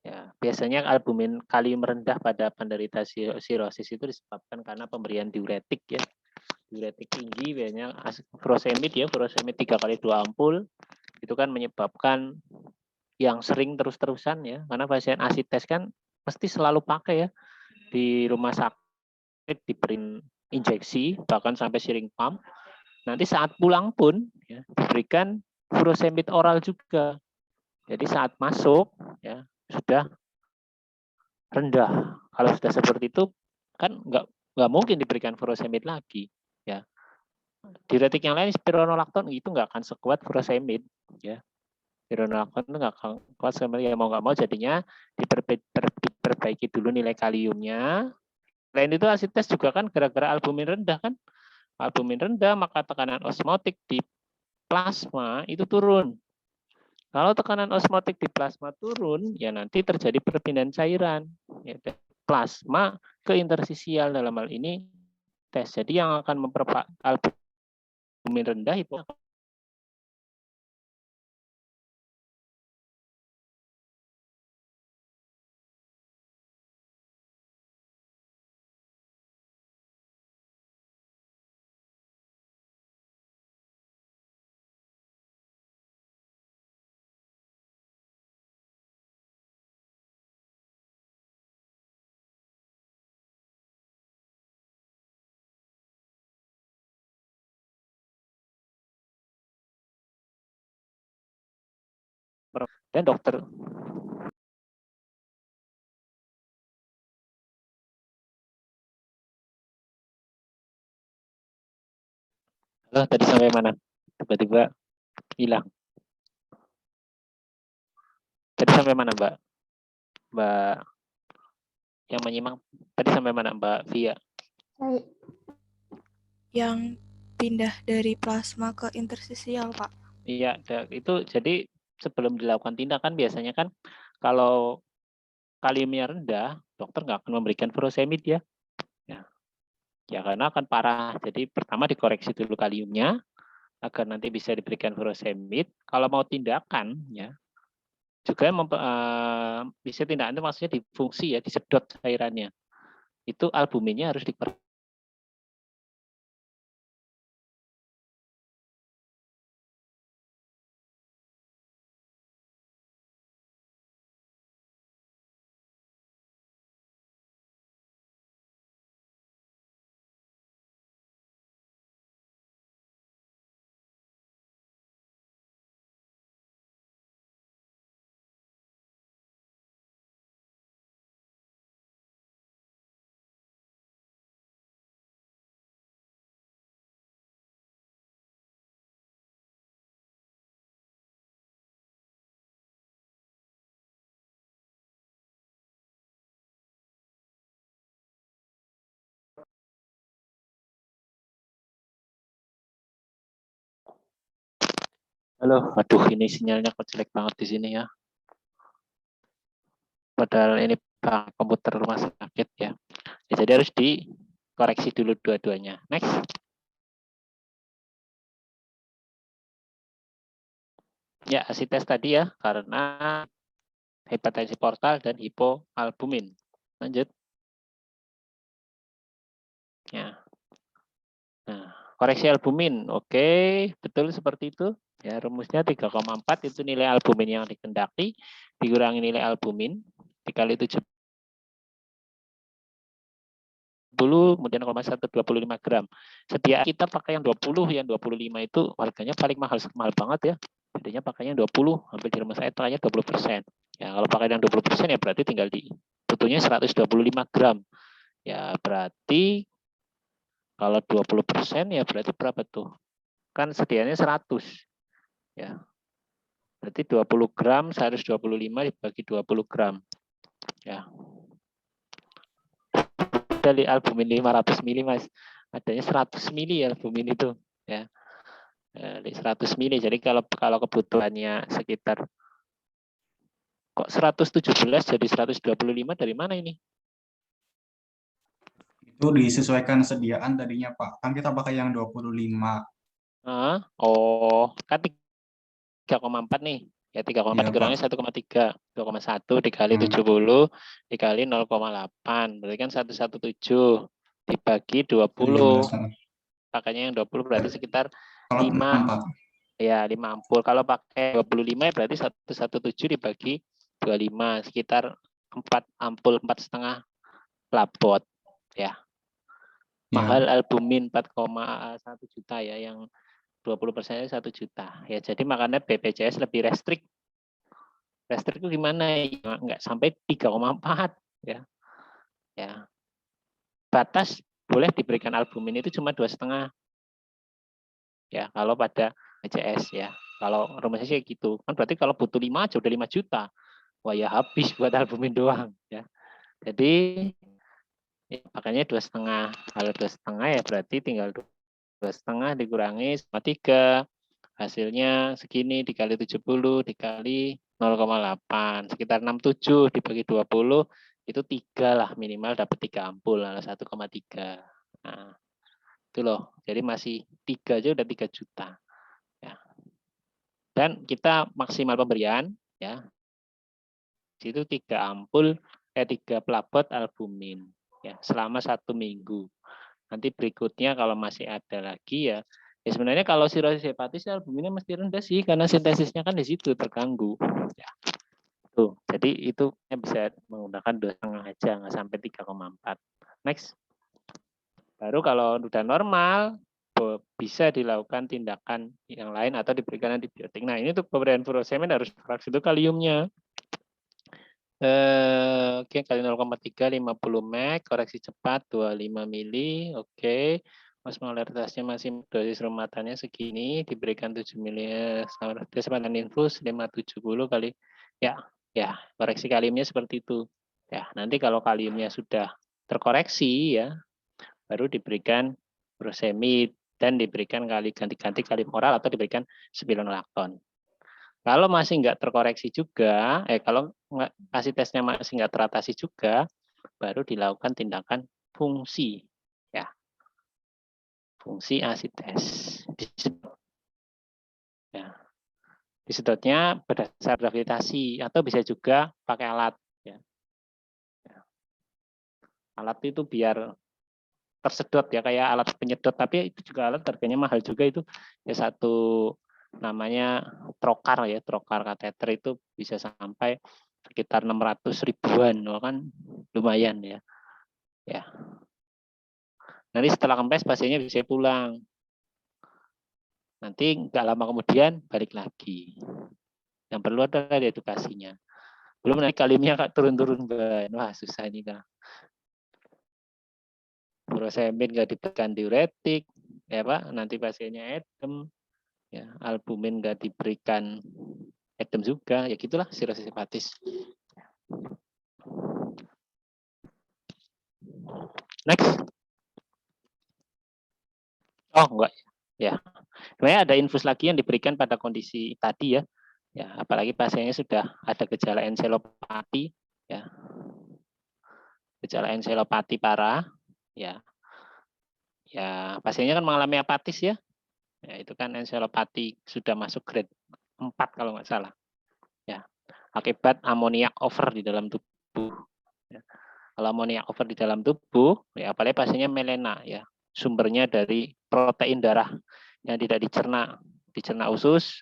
Ya, biasanya albumin kalium rendah pada penderita sirosis itu disebabkan karena pemberian diuretik ya. Diuretik tinggi biasanya furosemid ya, furosemid 3 kali 2 ampul itu kan menyebabkan yang sering terus-terusan ya, karena pasien asites kan mesti selalu pakai ya di rumah sakit, diberi injeksi bahkan sampai syring pump nanti saat pulang pun ya, diberikan furosemid oral juga. Jadi saat masuk ya sudah rendah. Kalau sudah seperti itu kan nggak mungkin diberikan furosemid lagi ya. Diuretik yang lain spironolakton itu nggak akan sekuat furosemid ya. Spironolakton itu nggak akan kuat sebenarnya, mau nggak mau jadinya diperbaiki dulu nilai kaliumnya. Selain itu asites juga kan gara-gara albumin rendah kan. Albumin rendah maka tekanan osmotik di plasma itu turun. Kalau tekanan osmotik di plasma turun, ya nanti terjadi perpindahan cairan ya, plasma ke interstisial dalam hal ini tes. Jadi yang akan memperpak albumin rendah itu dan dokter. Halo, tadi sampai mana? Tiba-tiba hilang. Tadi sampai mana, Mbak? Mbak yang menyimak tadi sampai mana, Mbak Via? Yang pindah dari plasma ke interstisial, Pak. Iya, itu jadi sebelum dilakukan tindakan biasanya kan kalau kaliumnya rendah, dokter nggak akan memberikan furosemid ya. Ya karena akan parah. Jadi pertama dikoreksi dulu kaliumnya agar nanti bisa diberikan furosemid. Kalau mau tindakan ya juga bisa tindakan itu maksudnya di fungsi ya, disedot cairannya. Itu albuminnya harus dikoreksi. Halo, aduh ini sinyalnya kok jelek banget di sini ya. Padahal ini Pak komputer rumah sakit ya. Jadi harus dikoreksi dulu dua-duanya. Next. Ya, asites tadi ya karena hipertensi portal dan hipoalbumin. Lanjut. Ya. Nah, koreksi albumin. Oke, betul seperti itu. Ya, rumusnya 3,4 itu nilai albumin yang dikendaki dikurangi nilai albumin dikali 70 kemudian 0,125 gram. Sedia kita pakai yang 20, yang 25 itu harganya paling mahal banget ya. Jadinya pakai yang 20, hampir di rumah saya pakainya 20%. Ya, kalau pakai yang 20% ya berarti tinggal butuhnya 125 gram. Ya, berarti kalau 20% ya berarti berapa tuh? Kan sedianya 100. Ya. Berarti 20 gram 125 dibagi 20 gram. Ya. Dari albumin 500 mili Mas. Adanya 100 mili albumin itu, ya. 100 mili. Jadi kalau kebutuhannya sekitar kok 117 jadi 125 dari mana ini? Itu disesuaikan sediaan tadinya, Pak. Kan kita pakai yang 25. Oh, kan 3,4 nih. Ya 3,4 Iya, dikurangi Pak. 1,3. 2,1 dikali 70 dikali 0,8. Berarti kan 117 dibagi 20. 17. Pakainya yang 20 berarti sekitar Kalau 5. 6, Pak. Ya, 5 ampul. Kalau pakai 25 berarti 117 dibagi 25 sekitar 4 ampul, 4,5 labot ya. mahal albumin 4,1 juta ya, yang 20% 1 juta. Ya, jadi makanya BPJS lebih restrik. Restrik itu gimana? Ya, nggak sampai 3,4 ya. Ya. Batas boleh diberikan albumin itu cuma 2,5. Ya, kalau pada BPJS ya. Kalau rumusnya sih gitu. Kan berarti kalau butuh 5 aja udah 5 juta. Wah, ya habis buat albumin doang ya. Jadi ya, makanya 2,5. Kalau 2,5 ya berarti tinggal 2,5 dikurangi sama 3. Hasilnya segini dikali 70 dikali 0,8. Sekitar 67 dibagi 20 itu 3 lah minimal dapat 3 ampul. Nah, 1,3. Nah, itu loh. Jadi masih 3 aja udah 3 juta. Ya. Dan kita maksimal pemberian ya. Itu 3 ampul 3 pelabot albumin ya selama 1 minggu. Nanti berikutnya kalau masih ada lagi ya sebenarnya kalau sirosis hepatis albuminnya mesti rendah sih karena sintesisnya kan di situ terganggu. Ya. Tuh, jadi itu bisa menggunakan 2,5 aja nggak sampai 3,4. Next. Baru kalau udah normal bisa dilakukan tindakan yang lain atau diberikan antibiotik. Nah, ini untuk pemberian furosemid harus fraksi itu kaliumnya. Oke, kali 0,3 50 mg, koreksi cepat 25 mili. Oke. Osmolaritasnya masih dosis rumatannya segini, diberikan 7 mili kesempatan infus 570 kali. Ya, koreksi kaliumnya seperti itu. Ya, nanti kalau kaliumnya sudah terkoreksi ya, baru diberikan furosemid dan diberikan ganti-ganti kalium oral atau diberikan spironolakton. Kalau masih nggak terkoreksi juga, kalau kasih tesnya masih nggak teratasi juga, baru dilakukan tindakan fungsi, ya, fungsi ASI tes. Ya. Disedotnya berdasar gravitasi atau bisa juga pakai alat. Ya. Alat itu biar tersedot ya kayak alat penyedot, tapi itu juga alat harganya mahal juga itu ya satu. Namanya trokar ya, trokar kateter itu bisa sampai sekitar 600 ribuan, kan lumayan ya. Ya. Nanti setelah kempes pasiennya bisa pulang. Nanti nggak lama kemudian balik lagi. Yang perlu adalah edukasinya. Belum nanti kaliumnya turun-turun, wah susah ini kan. Furosemid nggak diberikan diuretik, ya Pak. Nanti pasiennya edem. Ya, albumin nggak diberikan edem juga, ya gitulah sirosis hepatis. Next. Oh enggak, ya. Sebenarnya ada infus lagi yang diberikan pada kondisi tadi ya. Ya, apalagi pasiennya sudah ada gejala enselopati, ya. Gejala enselopati parah, ya. Ya, pasiennya kan mengalami apatis ya. Ya, itu kan enselopati sudah masuk grade 4 kalau nggak salah. Ya, akibat amoniak over di dalam tubuh. Ya. Kalau amoniak over di dalam tubuh, ya apalagi pasiennya melena, ya sumbernya dari protein darah yang tidak dicerna usus,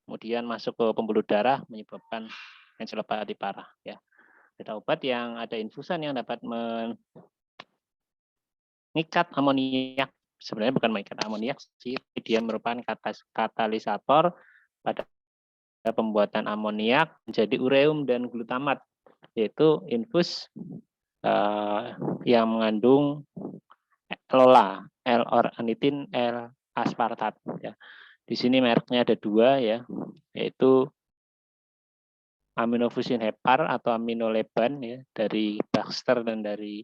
kemudian masuk ke pembuluh darah menyebabkan enselopati parah. Ya, ada obat yang ada infusan yang dapat mengikat amoniak. Sebenarnya bukan mengikat amoniak sih, dia merupakan katalisator pada pembuatan amoniak menjadi ureum dan glutamat, yaitu infus yang mengandung LOLA, L-ornitin, L-aspartat. Ya. Di sini mereknya ada 2 ya, yaitu aminofusin hepar atau aminoleban ya dari Baxter dan dari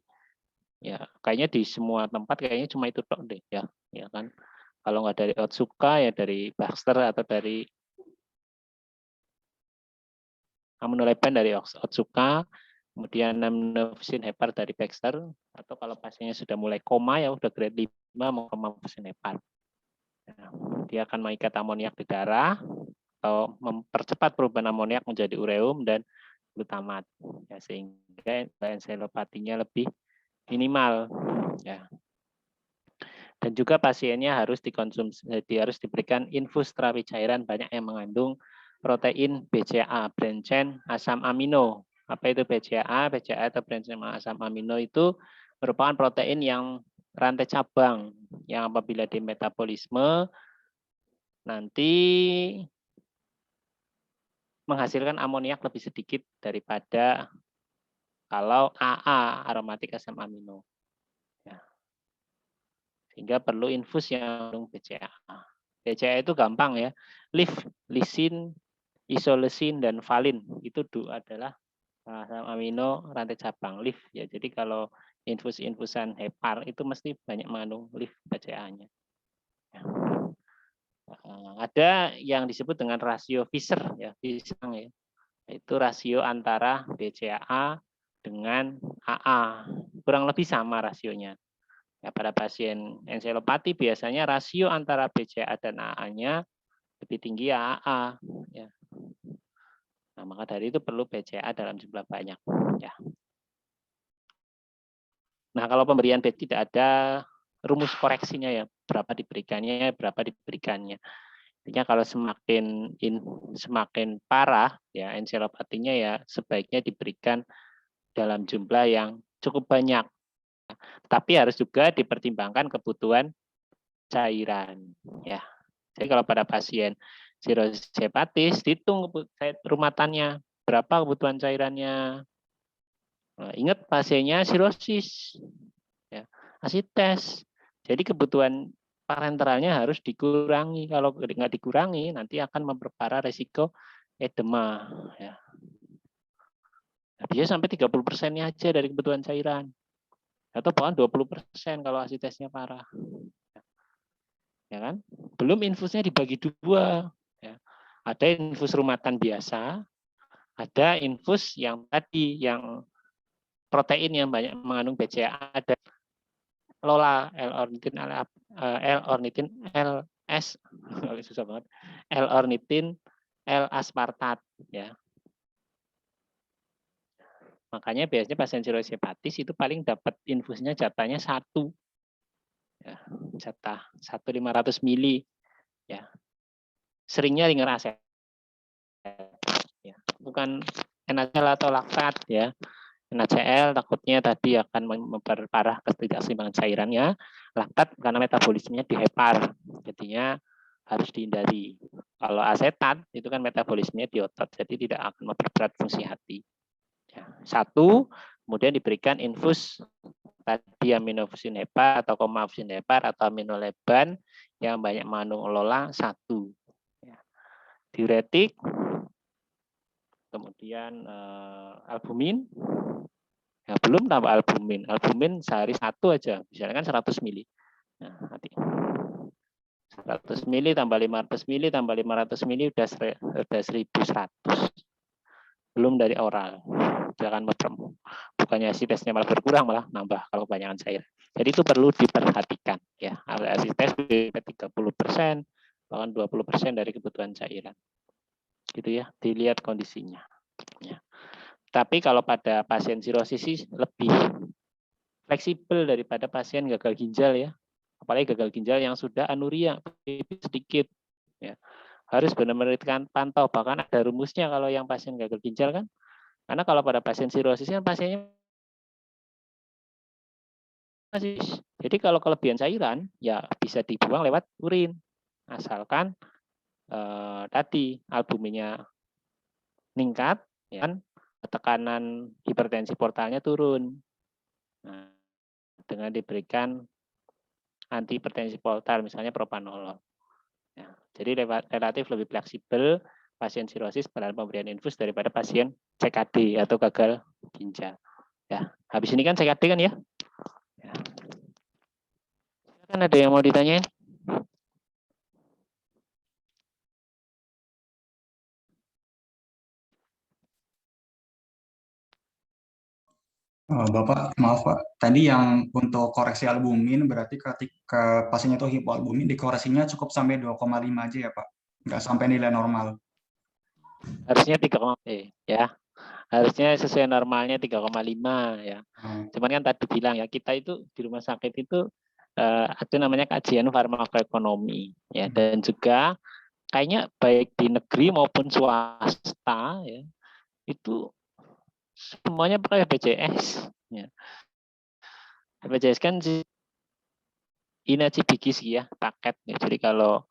ya kayaknya di semua tempat kayaknya cuma itu tok deh ya, ya kan. Kalau nggak dari Otsuka ya dari Baxter atau dari aminoleban dari Otsuka, kemudian aminofusin hepar dari Baxter, atau kalau pasiennya sudah mulai koma ya udah grade 5 mau aminofusin hepar. Nah, dia akan mengikat amoniak di darah atau mempercepat perubahan amoniak menjadi ureum dan glutamat ya, sehingga enselopatinya lebih minimal ya. Dan juga pasiennya harus dikonsumsi, harus diberikan infus terapi cairan banyak yang mengandung protein BCA, branched chain asam amino. Apa itu BCA? BCA atau branched chain asam amino itu merupakan protein yang rantai cabang yang apabila di metabolisme nanti menghasilkan amoniak lebih sedikit daripada kalau AA, aromatik asam amino. Ya. Sehingga perlu infus yang mengandung BCAA. BCAA itu gampang ya. Lif, lisin, isolesin, dan valin. Itu adalah asam amino rantai cabang, lif. Ya. Jadi kalau infus-infusan hepar itu mesti banyak mengandung lif BCAA-nya. Ya. Ada yang disebut dengan rasio Fischer, ya, Fischer ya. Itu rasio antara BCAA dengan AA. Kurang lebih sama rasionya. Ya, pada pasien enselopati biasanya rasio antara BCAA dan AA-nya lebih tinggi AA. Ya. Nah, maka dari itu perlu BCAA dalam jumlah banyak. Ya. Nah, kalau pemberian BCAA tidak ada rumus koreksinya ya, berapa diberikannya. Artinya kalau semakin parah ya enselopatinya ya sebaiknya diberikan dalam jumlah yang cukup banyak. Tapi harus juga dipertimbangkan kebutuhan cairan ya. Jadi kalau pada pasien sirosis hepatis dihitung rumatannya, berapa kebutuhan cairannya. Nah, ingat pasiennya sirosis ya, asites. Jadi kebutuhan parenteralnya harus dikurangi. Kalau nggak dikurangi, nanti akan memperparah resiko edema. Ya. Nah, biasanya sampai 30%-nya aja dari kebutuhan cairan. Atau bahkan 20% kalau asitesnya parah. Ya kan? Belum infusnya dibagi dua. Ya. Ada infus rumatan biasa, ada infus yang tadi, yang protein yang banyak mengandung BCAA, ada LOLA, L-ornitin, LS, susah banget, L-ornitin, L-aspartat, ya. Makanya biasanya pasien sirosis hepatis itu paling dapat infusnya jatahnya 1, ya, jatah 1.500 mili, ya. Seringnya ringer aset, ya. Bukan NaCl atau laktat, ya. NaCl takutnya tadi akan memperparah ketidakseimbangan cairannya, laktat karena metabolismenya di hepar, jadinya harus dihindari. Kalau asetat itu kan metabolismenya di otot, jadi tidak akan memperberat fungsi hati. Ya, 1, kemudian diberikan infus tadi aminofusin hepar atau komafusin hepar atau aminoleban yang banyak mengandung LOLA 1. Ya. Diuretik, kemudian albumin. Ya, belum tambah albumin. Albumin sehari 1 aja, misalnya kan 100 mili. Nah, nanti 100 mili tambah 500 mili tambah 500 mili udah 1100. Belum dari oral. Jangan bukannya asitesnya malah berkurang, malah nambah kalau kebanyakan cair. Jadi itu perlu diperhatikan ya. Asites 30%, bahkan 20% dari kebutuhan cairan. Gitu ya, dilihat kondisinya. Ya. Tapi kalau pada pasien sirosis lebih fleksibel daripada pasien gagal ginjal ya. Apalagi gagal ginjal yang sudah anuria sedikit ya. Harus benar-benar pantau, bahkan ada rumusnya kalau yang pasien gagal ginjal kan. Karena kalau pada pasien sirosis kan pasiennya masih. Jadi kalau kelebihan cairan ya bisa dibuang lewat urin. Asalkan tadi albuminnya meningkat ya kan, tekanan hipertensi portalnya turun. Nah, dengan diberikan antihipertensi portal misalnya propanolol. Ya, jadi relatif lebih fleksibel pasien sirosis pada pemberian infus daripada pasien CKD atau gagal ginjal. Ya, habis ini kan CKD kan ya? Ya. Kan ada yang mau ditanyain? Bapak, maaf Pak. Tadi yang untuk koreksi albumin berarti ketika pasiennya itu hipoalbumin dikoreksinya cukup sampai 2,5 aja ya Pak? Nggak sampai nilai normal. Harusnya 3,5 ya. Harusnya sesuai normalnya 3,5 ya. Cuman kan tadi bilang ya, kita itu di rumah sakit itu ada namanya kajian farmakoekonomi ya, dan juga kayaknya baik di negeri maupun swasta ya, itu semuanya pakai BPJS ya. BPJS kan ini aja bigis ya paket. Jadi kalau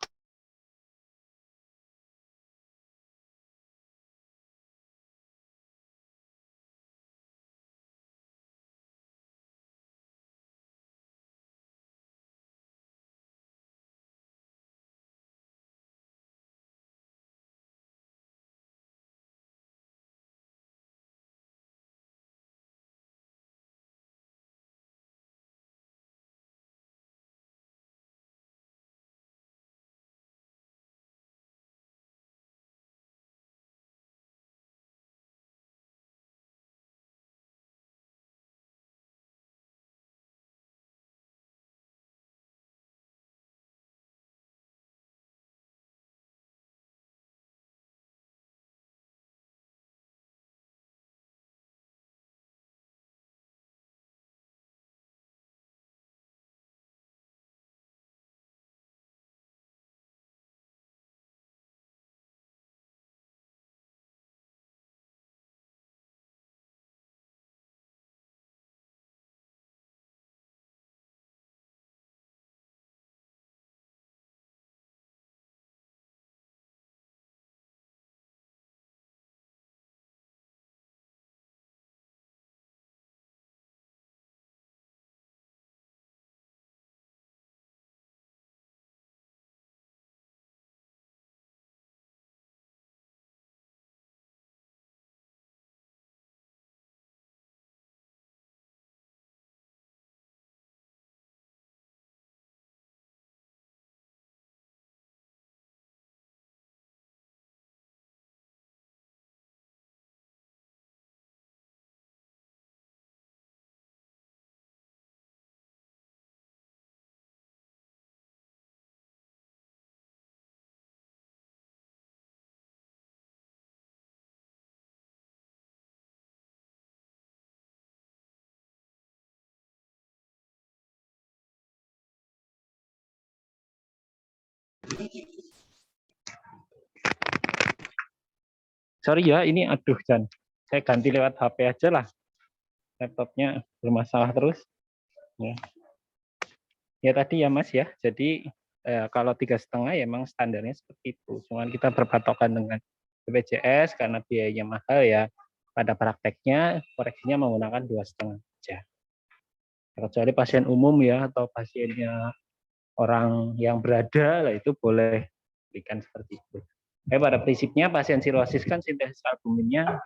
sorry ya, ini aduh Jan, saya ganti lewat HP aja lah, laptopnya bermasalah terus. Ya tadi ya Mas ya, jadi kalau 3,5 ya emang standarnya seperti itu. Cuman kita berpatokan dengan BPJS karena biayanya mahal ya. Pada prakteknya koreksinya menggunakan 2,5 aja. Kecuali pasien umum ya atau pasiennya orang yang berada lah itu boleh berikan seperti itu. Pada prinsipnya pasien sirosis kan sintesis albuminnya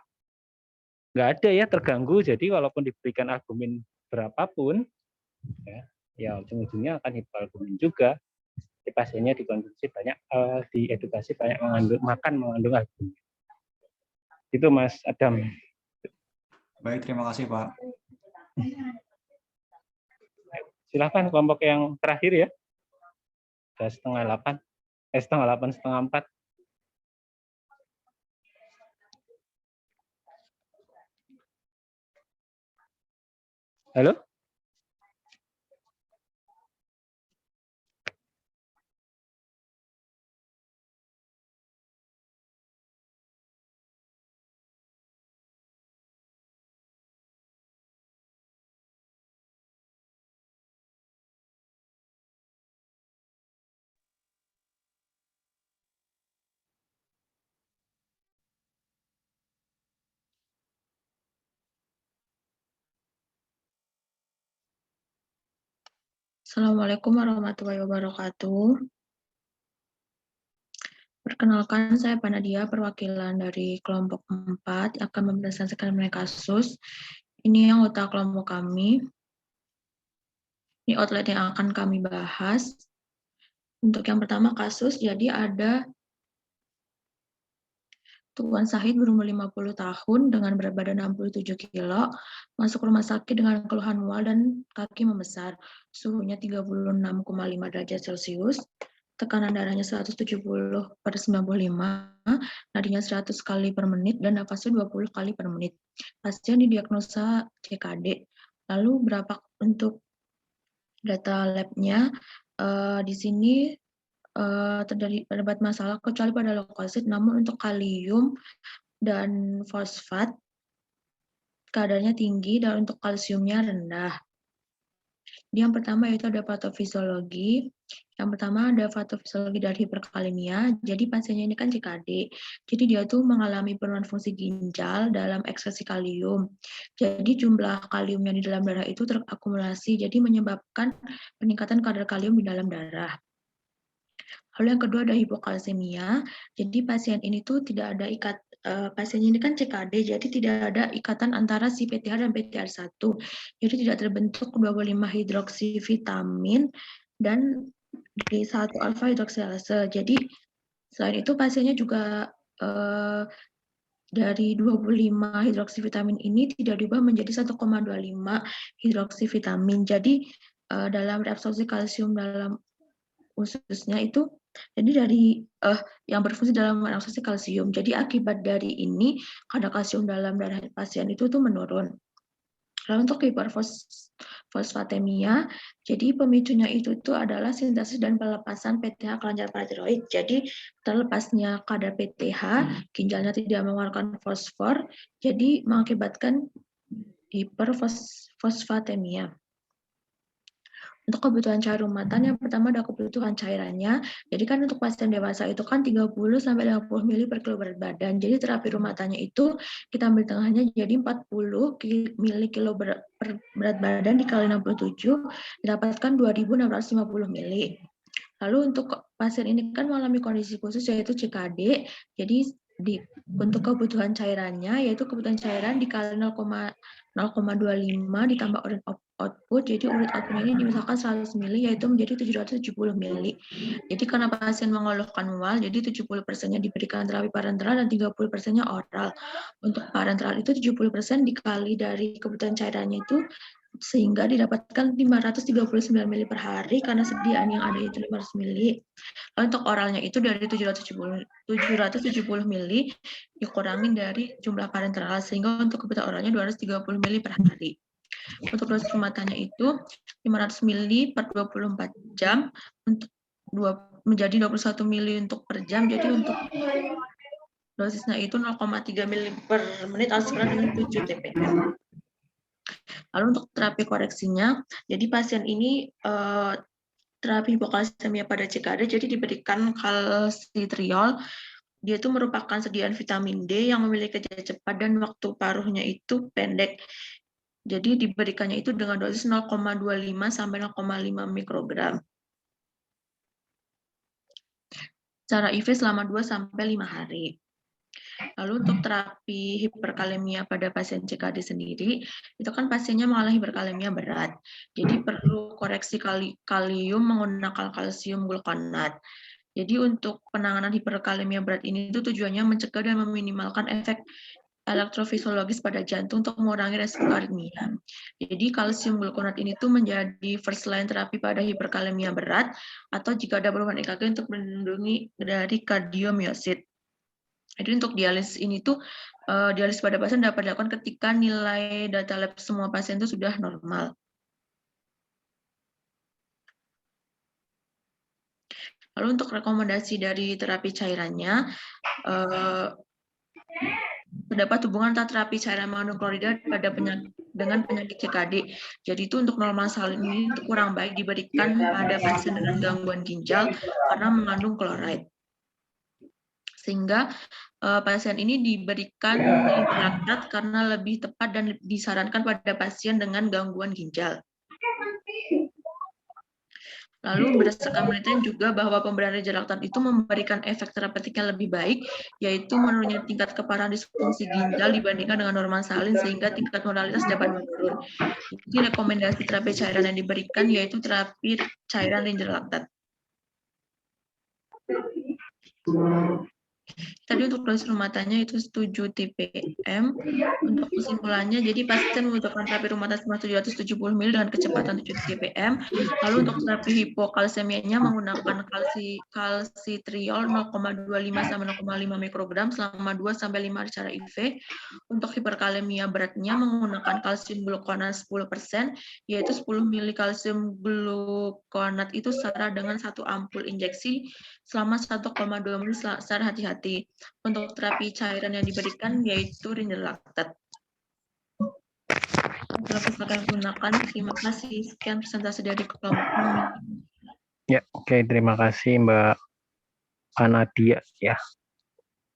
nggak ada ya, terganggu. Jadi walaupun diberikan albumin berapapun, ya ujung-ujungnya akan hipoalbumin juga. Di pasiennya dikonsumsi banyak, diedukasi banyak mengandung albumin. Itu Mas Adam. Baik, terima kasih Pak. Silakan kelompok yang terakhir ya. Sudah 7:30, 7:30, 7:30. Halo? Assalamualaikum warahmatullahi wabarakatuh. Perkenalkan, saya Panadia, perwakilan dari kelompok 4 yang akan mempresentasikan mengenai kasus. Ini anggota kelompok kami. Ini outlet yang akan kami bahas. Untuk yang pertama kasus, jadi ada Tuan Sahid berumur 50 tahun dengan berat badan 67 kilo, masuk rumah sakit dengan keluhan mual dan kaki membesar, suhunya 36,5 derajat Celcius, tekanan darahnya 170/95, nadinya 100 kali per menit, dan nafasnya 20 kali per menit. Pasien didiagnosa CKD. Lalu berapa untuk data labnya? Di sini terdapat masalah kecuali pada leukosit, namun untuk kalium dan fosfat kadarnya tinggi dan untuk kalsiumnya rendah. Yang pertama yaitu ada patofisiologi. Yang pertama ada patofisiologi dari hiperkalemia. Jadi pasiennya ini kan CKD. Jadi dia tuh mengalami penurunan fungsi ginjal dalam ekskresi kalium. Jadi jumlah kalium yang di dalam darah itu terakumulasi, jadi menyebabkan peningkatan kadar kalium di dalam darah. Lalu yang kedua ada hipokalsemia. Jadi pasien ini tuh tidak ada pasien ini kan CKD, jadi tidak ada ikatan antara si PTH dan PTH1. Jadi tidak terbentuk 25 hidroksivitamin dan D1 alfa hidroksilase. Jadi selain itu pasiennya juga dari 25 hidroksivitamin ini tidak diubah menjadi 1,25 hidroksivitamin. Jadi dalam reabsorpsi kalsium dalam ususnya itu jadi dari yang berfungsi dalam reabsorpsi kalsium. Jadi akibat dari ini kadar kalsium dalam darah pasien itu tuh menurun. Lalu untuk hiperfosfatemia, jadi pemicunya itu adalah sintesis dan pelepasan PTH kelenjar paratiroid. Jadi terlepasnya kadar PTH, ginjalnya tidak mengeluarkan fosfor, jadi mengakibatkan hiperfosfatemia. Untuk kebutuhan cairan yang pertama ada kebutuhan cairannya. Jadi kan untuk pasien dewasa itu kan 30 sampai 50 ml per kilo berat badan. Jadi terapi rumatanya itu kita ambil tengahnya jadi 40 ml per berat badan dikali 67 didapatkan 2.650 ml. Lalu untuk pasien ini kan mengalami kondisi khusus yaitu CKD. Jadi untuk kebutuhan cairannya yaitu kebutuhan cairan dikali 0,25 ditambah urin output, jadi urin output ini misalkan 100 ml yaitu menjadi 770 ml. Jadi karena pasien mengeluhkan mual, jadi 70%-nya diberikan terapi parenteral dan 30%-nya oral. Untuk parenteral itu 70% dikali dari kebutuhan cairannya itu sehingga didapatkan 539 ml per hari karena sediaan yang ada itu 500 ml. Lalu untuk oralnya itu dari 770 ml dikurangi dari jumlah parenteral sehingga untuk kebutuhan oralnya 230 ml per hari. Untuk dosis rumatanya itu 500 ml per 24 jam untuk menjadi 21 ml untuk per jam. Jadi untuk dosisnya itu 0,3 ml per menit atau sekitar dengan 7 TPM. Lalu untuk terapi koreksinya, jadi pasien ini terapi hipokalsemia pada CKD jadi diberikan kalsitriol. Dia itu merupakan sediaan vitamin D yang memiliki kerja cepat dan waktu paruhnya itu pendek. Jadi diberikannya itu dengan dosis 0,25 sampai 0,5 mikrogram. Secara IV selama 2 sampai 5 hari. Lalu untuk terapi hiperkalemia pada pasien CKD sendiri, itu kan pasiennya mengalami hiperkalemia berat. Jadi perlu koreksi kalium menggunakan kalsium glukonat. Jadi untuk penanganan hiperkalemia berat ini itu tujuannya mencegah dan meminimalkan efek elektrofisiologis pada jantung untuk mengurangi resiko aritmia. Jadi kalsium glukonat ini tuh menjadi first line terapi pada hiperkalemia berat atau jika ada perubahan EKG untuk melindungi dari kardiomyosit. Jadi untuk dialisis ini tuh dialisis pada pasien dapat dilakukan ketika nilai data lab semua pasien itu sudah normal. Lalu untuk rekomendasi dari terapi cairannya, terdapat hubungan antara terapi cairan mengandung klorida dengan penyakit CKD. Jadi itu untuk normal salin ini itu kurang baik diberikan pada pasien dengan gangguan ginjal karena mengandung klorida. Sehingga pasien ini diberikan laktat karena lebih tepat dan disarankan pada pasien dengan gangguan ginjal. Lalu berdasarkan penelitian juga bahwa pemberian laktat itu memberikan efek terapeutik yang lebih baik, yaitu menurunnya tingkat keparahan disfungsi ginjal dibandingkan dengan normal salin sehingga tingkat mortalitas dapat menurun. Jadi rekomendasi terapi cairan yang diberikan yaitu terapi cairan laktat. Tadi untuk dosis rumatanya itu 7 TPM. Untuk kesimpulannya, jadi pasien membutuhkan terapi rumata 770 ml dengan kecepatan 7 TPM. Lalu untuk terapi hipokalsemianya menggunakan kalsitriol 0,25 sampai 0,5 mikrogram selama 2 sampai 5 hari secara IV. Untuk hiperkalemia beratnya menggunakan kalsium glukonat 10%, yaitu 10 ml kalsium glukonat itu setara dengan 1 ampul injeksi selama 1,2 menit secara hati-hati. Untuk terapi cairan yang diberikan yaitu laktat. dapat akan gunakan. Terima kasih. Sekian presentasi dari kelompok kami. Ya, oke, terima kasih Mbak Anadia ya.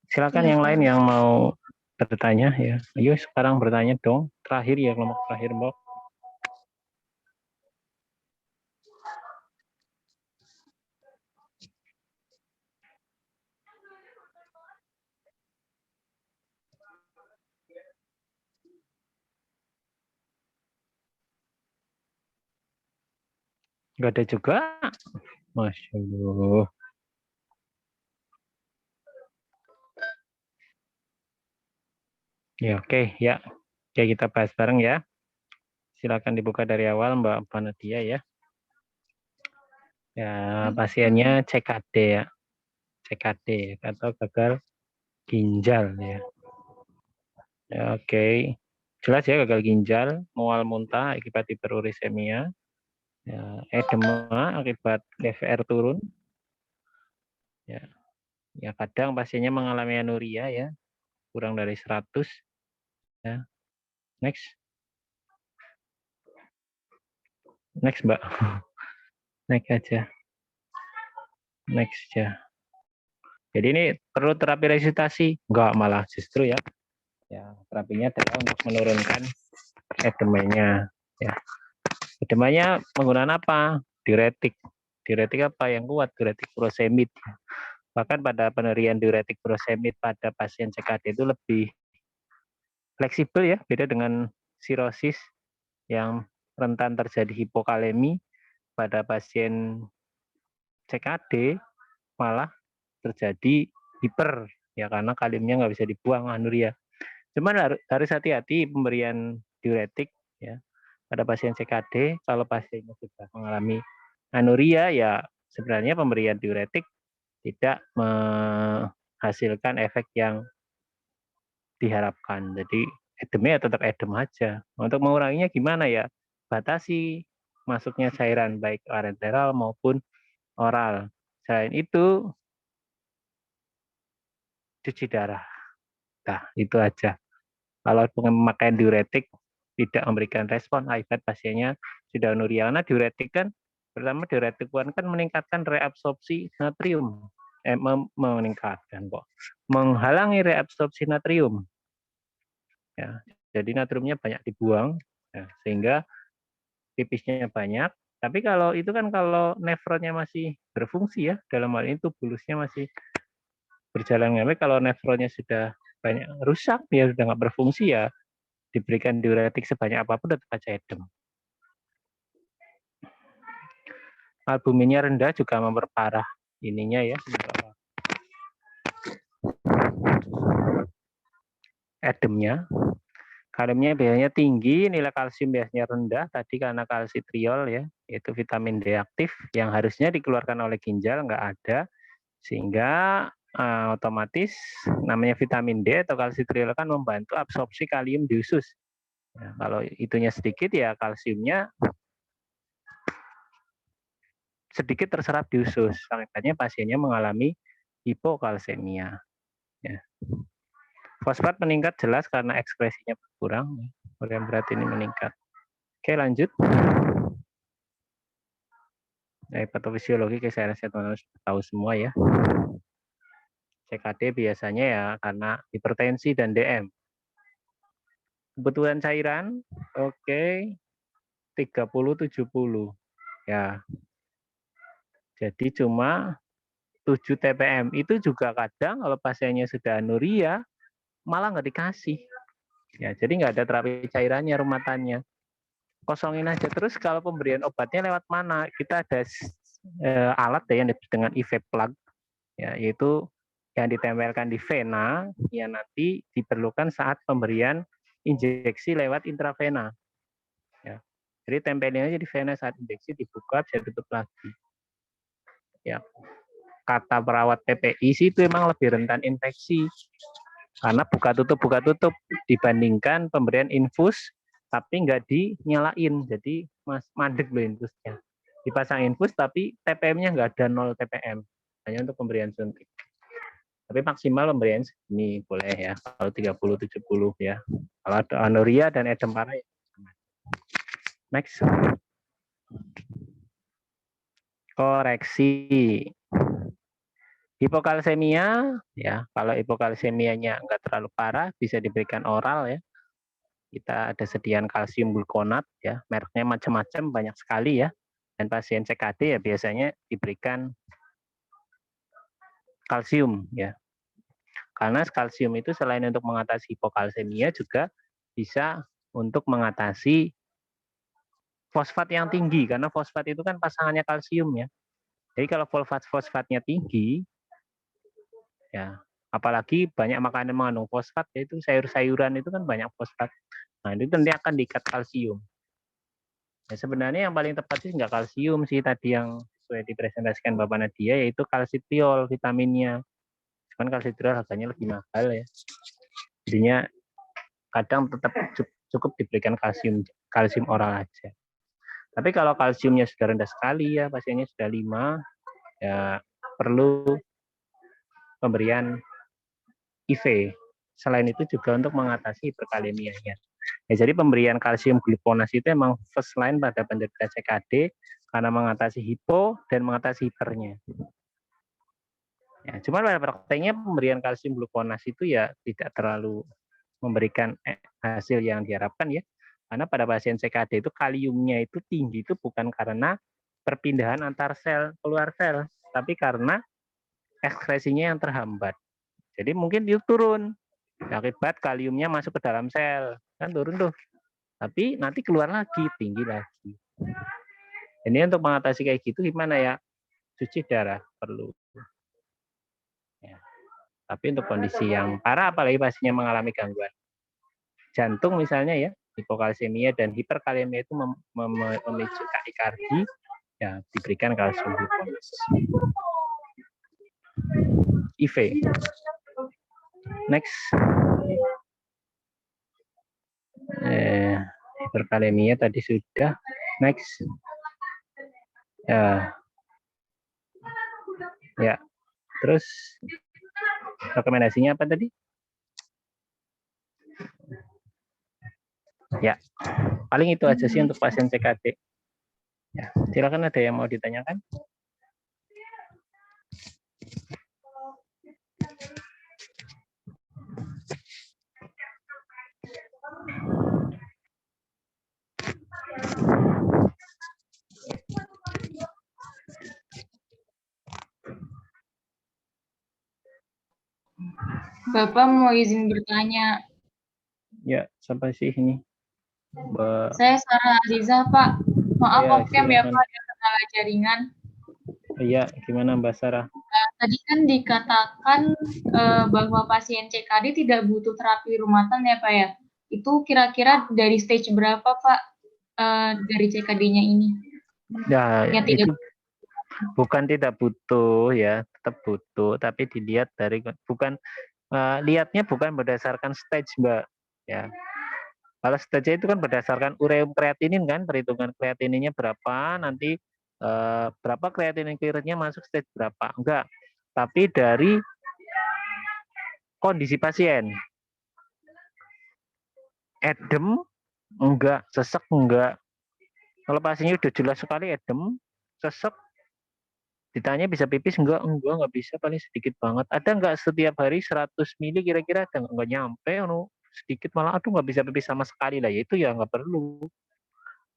Silakan Iya, yang Pak. lain yang mau bertanya ya. Ayo sekarang bertanya dong. Terakhir ya, kelompok terakhir Mbak. Nggak ada juga. Masya Allah. Ya, oke, ya. Oke, kita bahas bareng ya. Silakan dibuka dari awal Mbak Panadia ya. Ya, pasiennya CKD ya. CKD atau gagal ginjal ya. Ya, oke. Jelas ya gagal ginjal, mual muntah akibat hiperurisemia. Ya, edema akibat GFR turun. Ya. Ya, kadang pasiennya mengalami anuria ya, kurang dari 100 ya. Next. Next, Mbak. Next aja. Next ya. Jadi ini perlu terapi resusitasi? Enggak, malah justru ya. Ya, terapinya adalah untuk menurunkan edemanya ya. Edemanya menggunakan apa? Diuretik. Diuretik apa yang kuat? Diuretik furosemid. Bahkan pada penerian diuretik furosemid pada pasien CKD itu lebih fleksibel ya, beda dengan sirosis yang rentan terjadi hipokalemi. Pada pasien CKD malah terjadi hiper ya karena kaliumnya nggak bisa dibuang, anuria. Cuman harus hati-hati pemberian diuretik ya pada pasien CKD. Kalau pasiennya sudah mengalami anuria ya sebenarnya pemberian diuretik tidak menghasilkan efek yang diharapkan. Jadi edemnya tetap edem aja. Untuk menguranginya gimana ya? Batasi masuknya cairan baik parenteral maupun oral. Selain itu cuci darah. Nah, itu aja. Kalau pemakaian diuretik tidak memberikan respon akibat pasiennya sudah anuria. Karena diuretik kan, pertama diuretik kan meningkatkan reabsorpsi natrium. Meningkatkan kok. Menghalangi reabsorpsi natrium. Ya, jadi natriumnya banyak dibuang, ya, sehingga pipisnya banyak. Tapi kalau itu kan kalau nefronnya masih berfungsi ya, dalam hal ini tubulusnya masih berjalan dengan baik. Kalau nefronnya sudah banyak rusak, ya sudah nggak berfungsi ya, diberikan diuretik sebanyak apapun tetap aja edem. Albuminnya rendah juga memperparah ininya ya, edemnya. Kaliumnya biasanya tinggi, nilai kalsium biasanya rendah tadi karena kalsitriol ya, yaitu vitamin D aktif yang harusnya dikeluarkan oleh ginjal nggak ada, sehingga otomatis namanya vitamin D atau kalsitriol kan membantu absorpsi kalium di usus. Ya, kalau itunya sedikit ya kalsiumnya sedikit terserap di usus. Akibatnya pasiennya mengalami hipokalsemia. Ya. Fosfat meningkat jelas karena ekspresinya berkurang. Varian berat ini meningkat. Oke, lanjut. Patofisiologi saya rasa teman-teman tahu semua ya. CKD biasanya ya karena hipertensi dan DM. Kebutuhan cairan, oke, 30-70. Ya. Jadi cuma 7 TPM. Itu juga kadang kalau pasiennya sudah anuria, malah nggak dikasih. Ya, jadi nggak ada terapi cairannya, rumatannya. Kosongin aja. Terus kalau pemberian obatnya lewat mana? Kita ada alat ya, yang disebut dengan IV plug, ya, yaitu yang ditempelkan di vena, yang nanti diperlukan saat pemberian injeksi lewat intravena. Ya. Jadi tempelin aja di vena saat injeksi, dibuka, bisa tutup lagi. Ya. Kata perawat PPI sih itu emang lebih rentan infeksi. Karena buka tutup dibandingkan pemberian infus tapi nggak dinyalain, jadi mandek loh infusnya. Dipasang infus tapi TPM-nya nggak ada 0 TPM, hanya untuk pemberian suntik. Tapi maksimal pemberian segini boleh ya, kalau 30-70 ya. Kalau ada anuria dan edem parah ya. Next. Koreksi. Hipokalsemia, ya kalau hipokalsemianya enggak terlalu parah bisa diberikan oral ya. Kita ada sediaan kalsium glukonat ya, mereknya macam-macam banyak sekali ya. Dan pasien CKD ya biasanya diberikan kalsium ya. Karena kalsium itu selain untuk mengatasi hipokalsemia juga bisa untuk mengatasi fosfat yang tinggi karena fosfat itu kan pasangannya kalsium ya. Jadi kalau fosfatnya tinggi ya, apalagi banyak makanan mengandung fosfat yaitu sayur-sayuran itu kan banyak fosfat. Nah, itu nanti akan diikat kalsium. Ya, sebenarnya yang paling tepat sih nggak kalsium sih tadi yang sesuai dipresentasikan Bapak Nadia yaitu kalsitriol vitaminnya. Cuman kalsitriol harganya lebih mahal ya. Jadinya kadang tetap cukup diberikan kalsium oral aja. Tapi kalau kalsiumnya sudah rendah sekali ya, pasiennya sudah 5, ya perlu pemberian IV. Selain itu juga untuk mengatasi hiperkalemianya. Ya, jadi pemberian kalsium glukonas itu emang first line pada penderita CKD karena mengatasi hipo dan mengatasi hipernya. Ya, cuma pada prakteknya pemberian kalsium glukonas itu ya tidak terlalu memberikan hasil yang diharapkan ya. Karena pada pasien CKD itu kaliumnya itu tinggi itu bukan karena perpindahan antar sel keluar sel, tapi karena ekskresinya yang terhambat. Jadi mungkin dia turun akibat kaliumnya masuk ke dalam sel, kan turun tuh. Tapi nanti keluar lagi, tinggi lagi. Ini untuk mengatasi kayak gitu gimana ya? Cuci darah perlu. Ya. Tapi untuk kondisi yang parah, apalagi pasiennya mengalami gangguan jantung misalnya ya, hipokalsemia dan hiperkalemia itu memicu takikardi, ya diberikan kalsium glukonas. IV. Next. Hiperkalemia tadi sudah. Next. Ya. Terus rekomendasinya apa tadi? Ya, paling itu aja sih untuk pasien CKD. Ya, silakan ada yang mau ditanyakan? Bapak mau izin bertanya. Ya, sampai sih ini. Saya Sarah Aziza, Pak. Maaf Ya, off-cam ya, silakan. Pak, ada kendala jaringan. Iya, gimana Mbak Sarah? Tadi kan dikatakan bahwa pasien CKD tidak butuh terapi rumahan ya, Pak ya. Itu kira-kira dari stage berapa, Pak, dari CKD-nya ini? Ya, Yang itu tidak bukan tidak butuh ya, tetap butuh, tapi dilihat dari lihatnya bukan berdasarkan stage, Mbak. Ya. Kalau stage itu kan berdasarkan ureum kreatinin kan, perhitungan kreatininnya berapa, nanti berapa kreatinin clearance-nya masuk stage berapa. Enggak. Tapi dari kondisi pasien. Edem enggak, sesek enggak. Kalau pasiennya udah jelas sekali edem, sesek, ditanya bisa pipis enggak bisa, paling sedikit banget. Ada enggak setiap hari 100 mili kira-kira ada enggak nyampe, sedikit malah aduh nggak bisa pipis sama sekali lah, ya itu ya nggak perlu.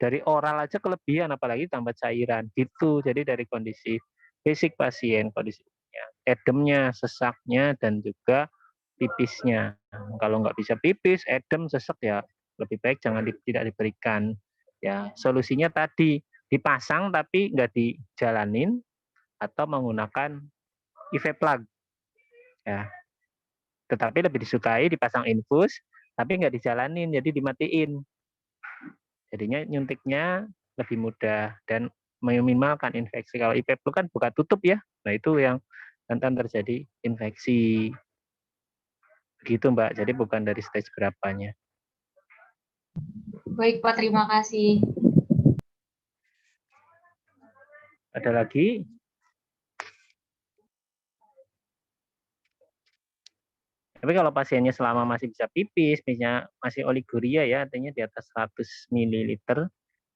Dari oral aja kelebihan, apalagi tambah cairan gitu. Jadi dari kondisi fisik pasien, kondisinya, edemnya, sesaknya, dan juga pipisnya. Kalau nggak bisa pipis, edem, sesek ya lebih baik tidak diberikan. Ya solusinya tadi dipasang tapi nggak dijalanin atau menggunakan IV plug. Ya. Tetapi lebih disukai dipasang infus tapi nggak dijalanin, jadi dimatiin. Jadinya nyuntiknya lebih mudah dan meminimalkan infeksi. Kalau IV plug kan buka tutup ya, nah itu yang rentan terjadi infeksi. Begitu Mbak, jadi bukan dari stage berapanya. Baik, Pak, terima kasih. Ada lagi? Tapi kalau pasiennya selama masih bisa pipis, misalnya masih oliguria ya, artinya di atas 100 ml,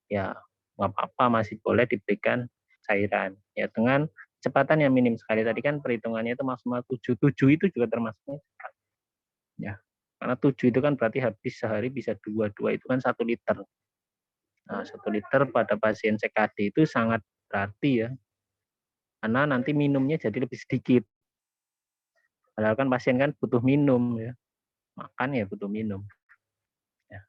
ya nggak apa-apa, masih boleh diberikan cairan. Ya dengan kecepatan yang minim sekali. Tadi kan perhitungannya itu maksimal 7. 7 itu juga termasuknya cepat. Ya, karena 7 itu kan berarti habis sehari bisa 2 itu kan 1 liter. Nah, 1 liter pada pasien CKD itu sangat berarti ya. Karena nanti minumnya jadi lebih sedikit. Padahal kan pasien kan butuh minum ya. Makan ya butuh minum. Ya.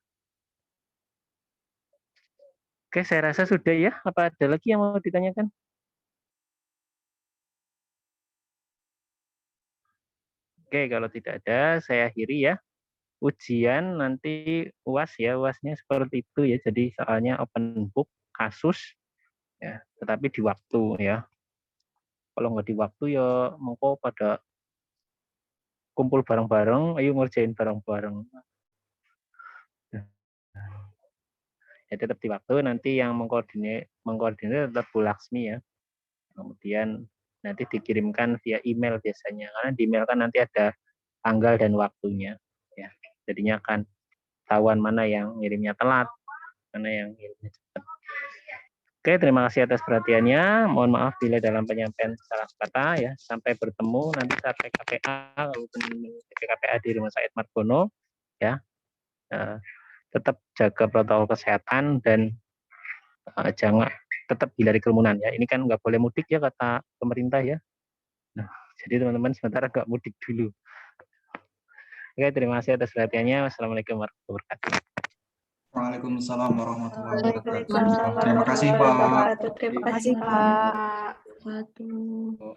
Oke, saya rasa sudah ya. Apa ada lagi yang mau ditanyakan? Oke, kalau tidak ada, saya akhiri ya. Ujian nanti UAS ya, UASnya seperti itu ya. Jadi soalnya open book, kasus, ya, tetapi di waktu ya. Kalau nggak di waktu ya mengko pada kumpul bareng-bareng, ayo ngerjain bareng-bareng. Ya tetap di waktu, nanti yang mengkoordinir tetap Bu Laksmi ya. Kemudian nanti dikirimkan via email biasanya, karena di email kan nanti ada tanggal dan waktunya. Ya, jadinya akan tahuan mana yang ngirimnya telat, mana yang ngirimnya cepat. Oke, terima kasih atas perhatiannya. Mohon maaf bila dalam penyampaian salah kata ya. Sampai bertemu nanti saat PKPA, PKPA di Rumah Sakit Margono ya. Tetap jaga protokol kesehatan dan jangan tetap hindari kerumunan ya. Ini kan nggak boleh mudik ya kata pemerintah ya. Nah, jadi teman-teman sementara nggak mudik dulu. Oke, terima kasih atas perhatiannya. Wassalamualaikum warahmatullahi wabarakatuh. Waalaikumsalam warahmatullahi wabarakatuh. Terima kasih Pak. Terima kasih, Pak. Satu.